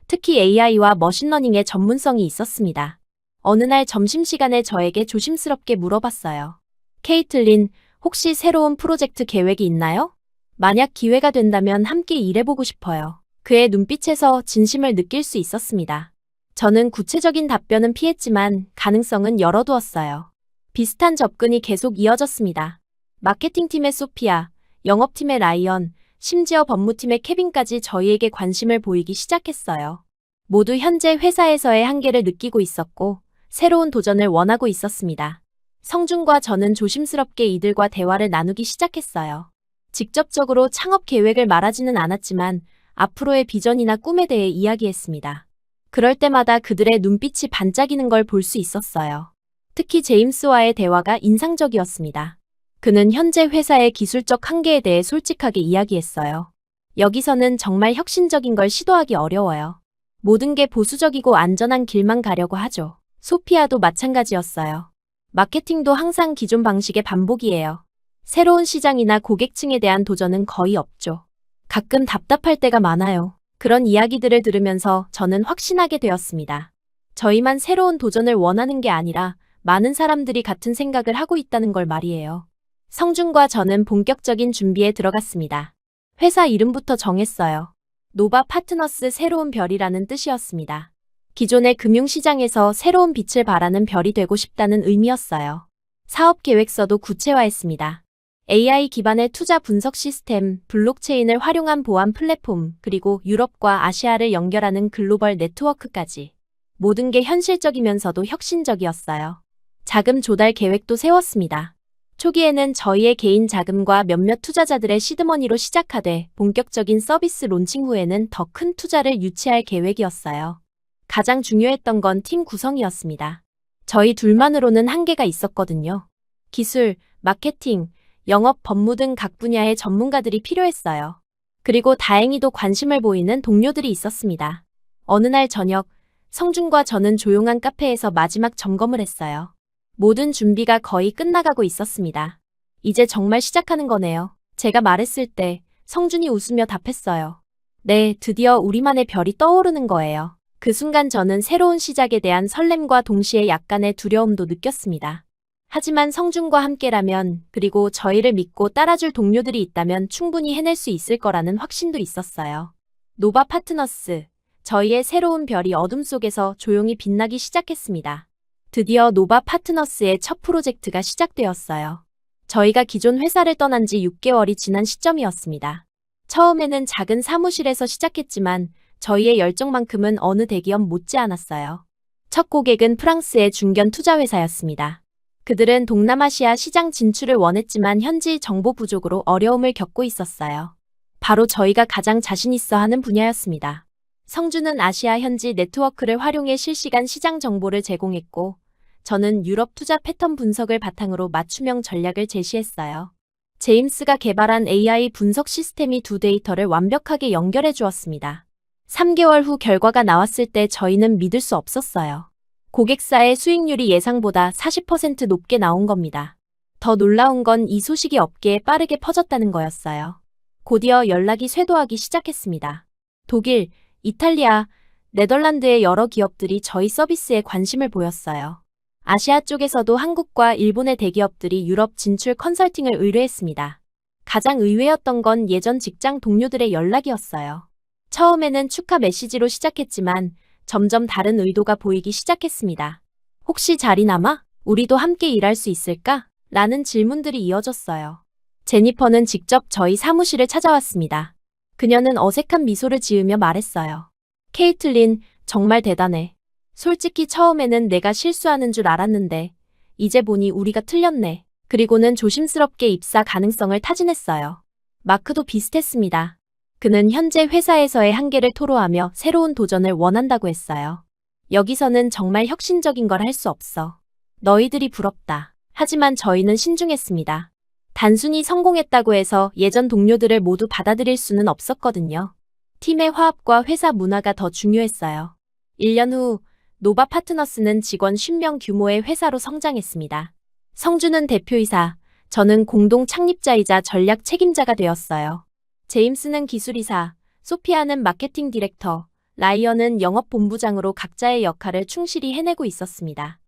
Speaker 1: 특히 AI와 머신러닝에 전문성이 있었습니다. 어느 날 점심시간에 저에게 조심스럽게 물어봤어요. 케이틀린, 혹시 새로운 프로젝트 계획이 있나요? 만약 기회가 된다면 함께 일해보고 싶어요. 그의 눈빛에서 진심을 느낄 수 있었습니다. 저는 구체적인 답변은 피했지만 가능성은 열어두었어요. 비슷한 접근이 계속 이어졌습니다. 마케팅팀의 소피아, 영업팀의 라이언, 심지어 법무팀의 케빈까지 저희에게 관심을 보이기 시작했어요. 모두 현재 회사에서의 한계를 느끼고 있었고 새로운 도전을 원하고 있었습니다. 성준과 저는 조심스럽게 이들과 대화를 나누기 시작했어요. 직접적으로 창업 계획을 말하지는 않았지만 앞으로의 비전이나 꿈에 대해 이야기했습니다. 그럴 때마다 그들의 눈빛이 반짝이는 걸 볼 수 있었어요. 특히 제임스와의 대화가 인상적이었습니다. 그는 현재 회사의 기술적 한계에 대해 솔직하게 이야기했어요. 여기서는 정말 혁신적인 걸 시도하기 어려워요. 모든 게 보수적이고 안전한 길만 가려고 하죠. 소피아도 마찬가지였어요. 마케팅도 항상 기존 방식의 반복이에요. 새로운 시장이나 고객층에 대한 도전은 거의 없죠. 가끔 답답할 때가 많아요. 그런 이야기들을 들으면서 저는 확신하게 되었습니다. 저희만 새로운 도전을 원하는 게 아니라 많은 사람들이 같은 생각을 하고 있다는 걸 말이에요. 성준과 저는 본격적인 준비에 들어갔습니다. 회사 이름부터 정했어요. 노바 파트너스 새로운 별이라는 뜻이었습니다. 기존의 금융시장에서 새로운 빛을 발하는 별이 되고 싶다는 의미였어요. 사업 계획서도 구체화했습니다. AI 기반의 투자 분석 시스템, 블록체인을 활용한 보안 플랫폼, 그리고 유럽과 아시아를 연결하는 글로벌 네트워크까지. 모든 게 현실적이면서도 혁신적이었어요. 자금 조달 계획도 세웠습니다. 초기에는 저희의 개인 자금과 몇몇 투자자들의 시드머니로 시작하되 본격적인 서비스 론칭 후에는 더 큰 투자를 유치할 계획이었어요. 가장 중요했던 건 팀 구성이었습니다. 저희 둘만으로는 한계가 있었거든요. 기술, 마케팅, 영업, 법무 등 각 분야의 전문가들이 필요했어요. 그리고 다행히도 관심을 보이는 동료들이 있었습니다. 어느 날 저녁, 성준과 저는 조용한 카페에서 마지막 점검을 했어요. 모든 준비가 거의 끝나가고 있었습니다. 이제 정말 시작하는 거네요. 제가 말했을 때 성준이 웃으며 답했어요. 네, 드디어 우리만의 별이 떠오르는 거예요. 그 순간 저는 새로운 시작에 대한 설렘과 동시에 약간의 두려움도 느꼈습니다. 하지만 성준과 함께라면, 그리고 저희를 믿고 따라줄 동료들이 있다면 충분히 해낼 수 있을 거라는 확신도 있었어요. 노바 파트너스, 저희의 새로운 별이 어둠 속에서 조용히 빛나기 시작했습니다. 드디어 노바 파트너스의 첫 프로젝트가 시작되었어요. 저희가 기존 회사를 떠난 지 6개월이 지난 시점이었습니다. 처음에는 작은 사무실에서 시작했지만 저희의 열정만큼은 어느 대기업 못지않았어요. 첫 고객은 프랑스의 중견 투자회사였습니다. 그들은 동남아시아 시장 진출을 원했지만 현지 정보 부족으로 어려움을 겪고 있었어요. 바로 저희가 가장 자신 있어 하는 분야였습니다. 성주는 아시아 현지 네트워크를 활용해 실시간 시장 정보를 제공했고, 저는 유럽 투자 패턴 분석을 바탕으로 맞춤형 전략을 제시했어요. 제임스가 개발한 AI 분석 시스템이 두 데이터를 완벽하게 연결해 주었습니다. 3개월 후 결과가 나왔을 때 저희는 믿을 수 없었어요. 고객사의 수익률이 예상보다 40% 높게 나온 겁니다. 더 놀라운 건 이 소식이 업계에 빠르게 퍼졌다는 거였어요. 곧이어 연락이 쇄도하기 시작했습니다. 독일, 이탈리아, 네덜란드의 여러 기업들이 저희 서비스에 관심을 보였어요. 아시아 쪽에서도 한국과 일본의 대기업들이 유럽 진출 컨설팅을 의뢰했습니다. 가장 의외였던 건 예전 직장 동료들의 연락이었어요. 처음에는 축하 메시지로 시작했지만 점점 다른 의도가 보이기 시작했습니다. 혹시 자리 남아? 우리도 함께 일할 수 있을까? 라는 질문들이 이어졌어요. 제니퍼는 직접 저희 사무실을 찾아왔습니다. 그녀는 어색한 미소를 지으며 말했어요. 케이틀린, 정말 대단해. 솔직히 처음에는 내가 실수하는 줄 알았는데 이제 보니 우리가 틀렸네. 그리고는 조심스럽게 입사 가능성을 타진했어요. 마크도 비슷했습니다. 그는 현재 회사에서의 한계를 토로하며 새로운 도전을 원한다고 했어요. 여기서는 정말 혁신적인 걸 할 수 없어. 너희들이 부럽다. 하지만 저희는 신중했습니다. 단순히 성공했다고 해서 예전 동료들을 모두 받아들일 수는 없었거든요. 팀의 화합과 회사 문화가 더 중요했어요. 1년 후 노바 파트너스는 직원 10명 규모의 회사로 성장했습니다. 성주는 대표이사, 저는 공동 창립자이자 전략 책임자가 되었어요. 제임스는 기술이사, 소피아는 마케팅 디렉터, 라이언은 영업본부장으로 각자의 역할을 충실히 해내고 있었습니다.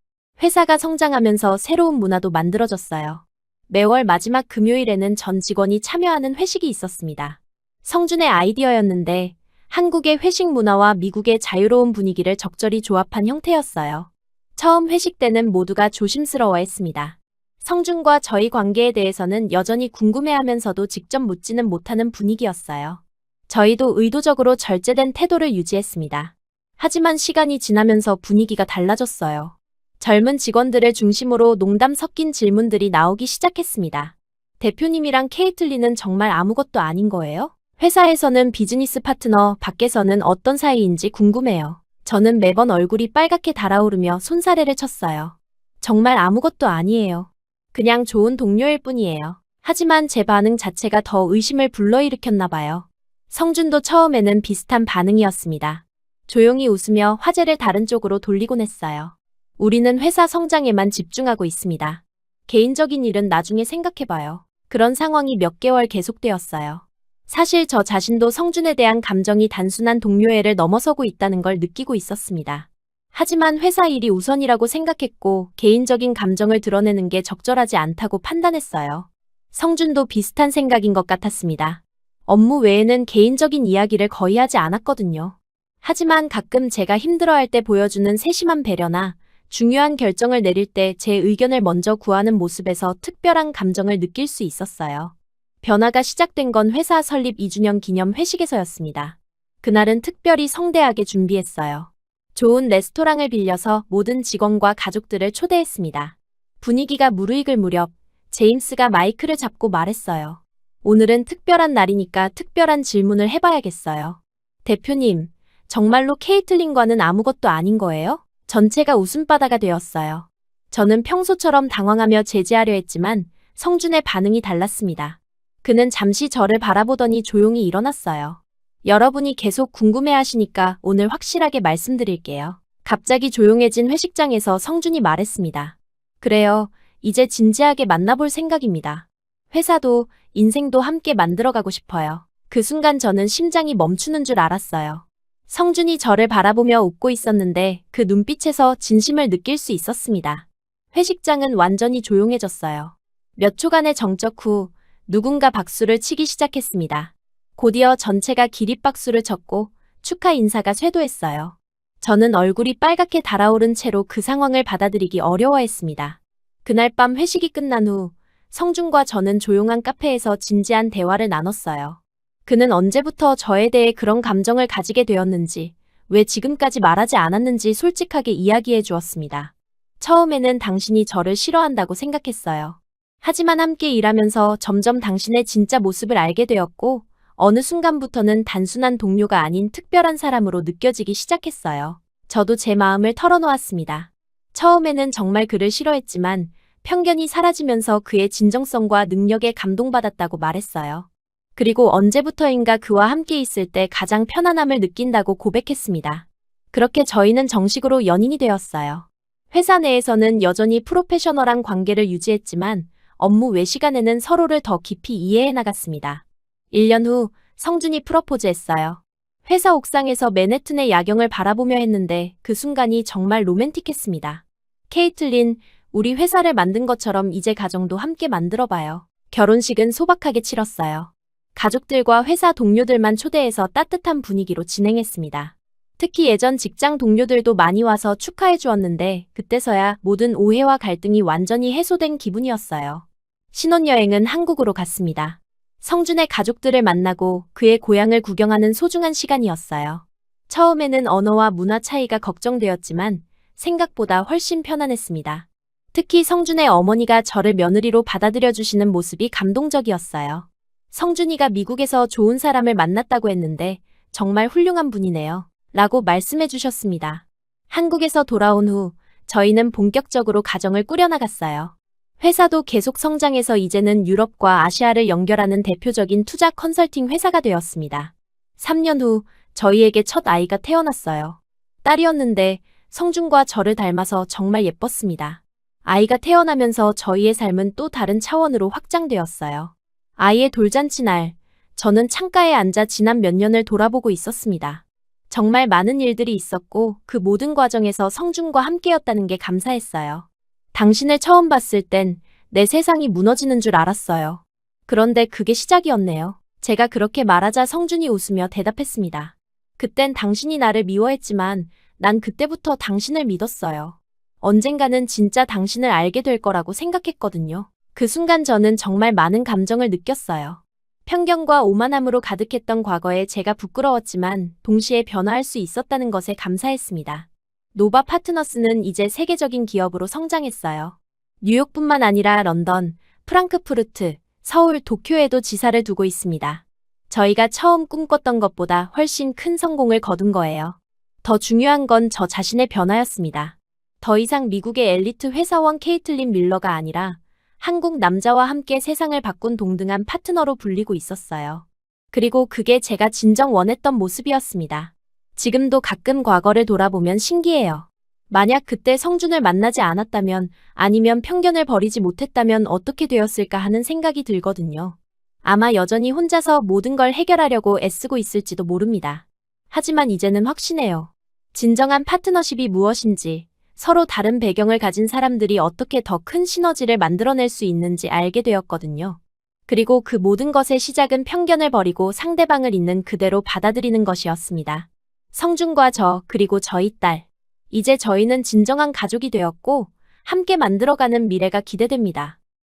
Speaker 1: 회사가 성장하면서 새로운 문화도 만들어졌어요. 매월 마지막 금요일에는 전 직원이 참여하는 회식이 있었습니다. 성준의 아이디어였는데 한국의 회식 문화와 미국의 자유로운 분위기를 적절히 조합한 형태였어요. 처음 회식 때는 모두가 조심스러워했습니다. 성준과 저희 관계에 대해서는 여전히 궁금해하면서도 직접 묻지는 못하는 분위기였어요. 저희도 의도적으로 절제된 태도를 유지했습니다. 하지만 시간이 지나면서 분위기가 달라졌어요. 젊은 직원들을 중심으로 농담 섞인 질문들이 나오기 시작했습니다. 대표님이랑 케이틀린은 정말 아무것도 아닌 거예요? 회사에서는 비즈니스 파트너, 밖에서는 어떤 사이인지 궁금해요. 저는 매번 얼굴이 빨갛게 달아오르며 손사래를 쳤어요. 정말 아무것도 아니에요. 그냥 좋은 동료일 뿐이에요. 하지만 제 반응 자체가 더 의심을 불러일으켰나 봐요. 성준도 처음에는 비슷한 반응이었습니다. 조용히 웃으며 화제를 다른 쪽으로 돌리곤 했어요. 우리는 회사 성장에만 집중하고 있습니다. 개인적인 일은 나중에 생각해봐요. 그런 상황이 몇 개월 계속되었어요. 사실 저 자신도 성준에 대한 감정이 단순한 동료애를 넘어서고 있다는 걸 느끼고 있었습니다. 하지만 회사 일이 우선이라고 생각했고 개인적인 감정을 드러내는 게 적절하지 않다고 판단했어요. 성준도 비슷한 생각인 것 같았습니다. 업무 외에는 개인적인 이야기를 거의 하지 않았거든요. 하지만 가끔 제가 힘들어할 때 보여주는 세심한 배려나 중요한 결정을 내릴 때 제 의견을 먼저 구하는 모습에서 특별한 감정을 느낄 수 있었어요. 변화가 시작된 건 회사 설립 2주년 기념 회식에서였습니다. 그날은 특별히 성대하게 준비했어요. 좋은 레스토랑을 빌려서 모든 직원과 가족들을 초대했습니다. 분위기가 무르익을 무렵 제임스가 마이크를 잡고 말했어요. 오늘은 특별한 날이니까 특별한 질문을 해봐야겠어요. 대표님, 정말로 케이틀린과는 아무것도 아닌 거예요? 전체가 웃음바다가 되었어요. 저는 평소처럼 당황하며 제지하려 했지만 성준의 반응이 달랐습니다. 그는 잠시 저를 바라보더니 조용히 일어났어요. 여러분이 계속 궁금해하시니까 오늘 확실하게 말씀드릴게요. 갑자기 조용해진 회식장에서 성준이 말했습니다. 그래요. 이제 진지하게 만나볼 생각입니다. 회사도 인생도 함께 만들어가고 싶어요. 그 순간 저는 심장이 멈추는 줄 알았어요. 성준이 저를 바라보며 웃고 있었는데 그 눈빛에서 진심을 느낄 수 있었습니다. 회식장은 완전히 조용해졌어요. 몇 초간의 정적 후 누군가 박수를 치기 시작했습니다. 곧이어 전체가 기립박수를 쳤고 축하 인사가 쇄도했어요. 저는 얼굴이 빨갛게 달아오른 채로 그 상황을 받아들이기 어려워했습니다. 그날 밤 회식이 끝난 후 성준과 저는 조용한 카페에서 진지한 대화를 나눴어요. 그는 언제부터 저에 대해 그런 감정을 가지게 되었는지, 왜 지금까지 말하지 않았는지 솔직하게 이야기해 주었습니다. 처음에는 당신이 저를 싫어한다고 생각했어요. 하지만 함께 일하면서 점점 당신의 진짜 모습을 알게 되었고, 어느 순간부터는 단순한 동료가 아닌 특별한 사람으로 느껴지기 시작했어요. 저도 제 마음을 털어놓았습니다. 처음에는 정말 그를 싫어했지만 편견이 사라지면서 그의 진정성과 능력에 감동받았다고 말했어요. 그리고 언제부터인가 그와 함께 있을 때 가장 편안함을 느낀다고 고백했습니다. 그렇게 저희는 정식으로 연인이 되었어요. 회사 내에서는 여전히 프로페셔널한 관계를 유지했지만 업무 외 시간에는 서로를 더 깊이 이해해 나갔습니다. 1년 후 성준이 프러포즈했어요. 회사 옥상에서 맨해튼의 야경을 바라보며 했는데 그 순간이 정말 로맨틱했습니다. 케이틀린, 우리 회사를 만든 것처럼 이제 가정도 함께 만들어봐요. 결혼식은 소박하게 치렀어요. 가족들과 회사 동료들만 초대해서 따뜻한 분위기로 진행했습니다. 특히 예전 직장 동료들도 많이 와서 축하해 주었는데 그때서야 모든 오해와 갈등이 완전히 해소된 기분이었어요. 신혼여행은 한국으로 갔습니다. 성준의 가족들을 만나고 그의 고향을 구경하는 소중한 시간이었어요. 처음에는 언어와 문화 차이가 걱정되었지만 생각보다 훨씬 편안했습니다. 특히 성준의 어머니가 저를 며느리로 받아들여 주시는 모습이 감동적이었어요. 성준이가 미국에서 좋은 사람을 만났다고 했는데 정말 훌륭한 분이네요. 라고 말씀해 주셨습니다. 한국에서 돌아온 후 저희는 본격적으로 가정을 꾸려나갔어요. 회사도 계속 성장해서 이제는 유럽과 아시아를 연결하는 대표적인 투자 컨설팅 회사가 되었습니다. 3년 후 저희에게 첫 아이가 태어났어요. 딸이었는데 성준과 저를 닮아서 정말 예뻤습니다. 아이가 태어나면서 저희의 삶은 또 다른 차원으로 확장되었어요. 아이의 돌잔치 날, 저는 창가에 앉아 지난 몇 년을 돌아보고 있었습니다. 정말 많은 일들이 있었고 그 모든 과정에서 성준과 함께였다는 게 감사했어요. 당신을 처음 봤을 땐 내 세상이 무너지는 줄 알았어요. 그런데 그게 시작이었네요. 제가 그렇게 말하자 성준이 웃으며 대답했습니다. 그땐 당신이 나를 미워했지만 난 그때부터 당신을 믿었어요. 언젠가는 진짜 당신을 알게 될 거라고 생각했거든요. 그 순간 저는 정말 많은 감정을 느꼈어요. 편견과 오만함으로 가득했던 과거에 제가 부끄러웠지만 동시에 변화할 수 있었다는 것에 감사했습니다. 노바 파트너스는 이제 세계적인 기업으로 성장했어요. 뉴욕뿐만 아니라 런던, 프랑크푸르트, 서울, 도쿄에도 지사를 두고 있습니다. 저희가 처음 꿈꿨던 것보다 훨씬 큰 성공을 거둔 거예요. 더 중요한 건 저 자신의 변화였습니다. 더 이상 미국의 엘리트 회사원 케이틀린 밀러가 아니라 한국 남자와 함께 세상을 바꾼 동등한 파트너로 불리고 있었어요. 그리고 그게 제가 진정 원했던 모습이었습니다. 지금도 가끔 과거를 돌아보면 신기해요. 만약 그때 성준을 만나지 않았다면 아니면 편견을 버리지 못했다면 어떻게 되었을까 하는 생각이 들거든요. 아마 여전히 혼자서 모든 걸 해결하려고 애쓰고 있을지도 모릅니다. 하지만 이제는 확신해요. 진정한 파트너십이 무엇인지, 서로 다른 배경을 가진 사람들이 어떻게 더 큰 시너지를 만들어낼 수 있는지 알게 되었거든요. 그리고 그 모든 것의 시작은 편견을 버리고 상대방을 있는 그대로 받아들이는 것이었습니다. 성준과 저, 그리고 저희 딸. 이제 저희는 진정한 가족이 되었고 함께 만들어가는 미래가 기대됩니다.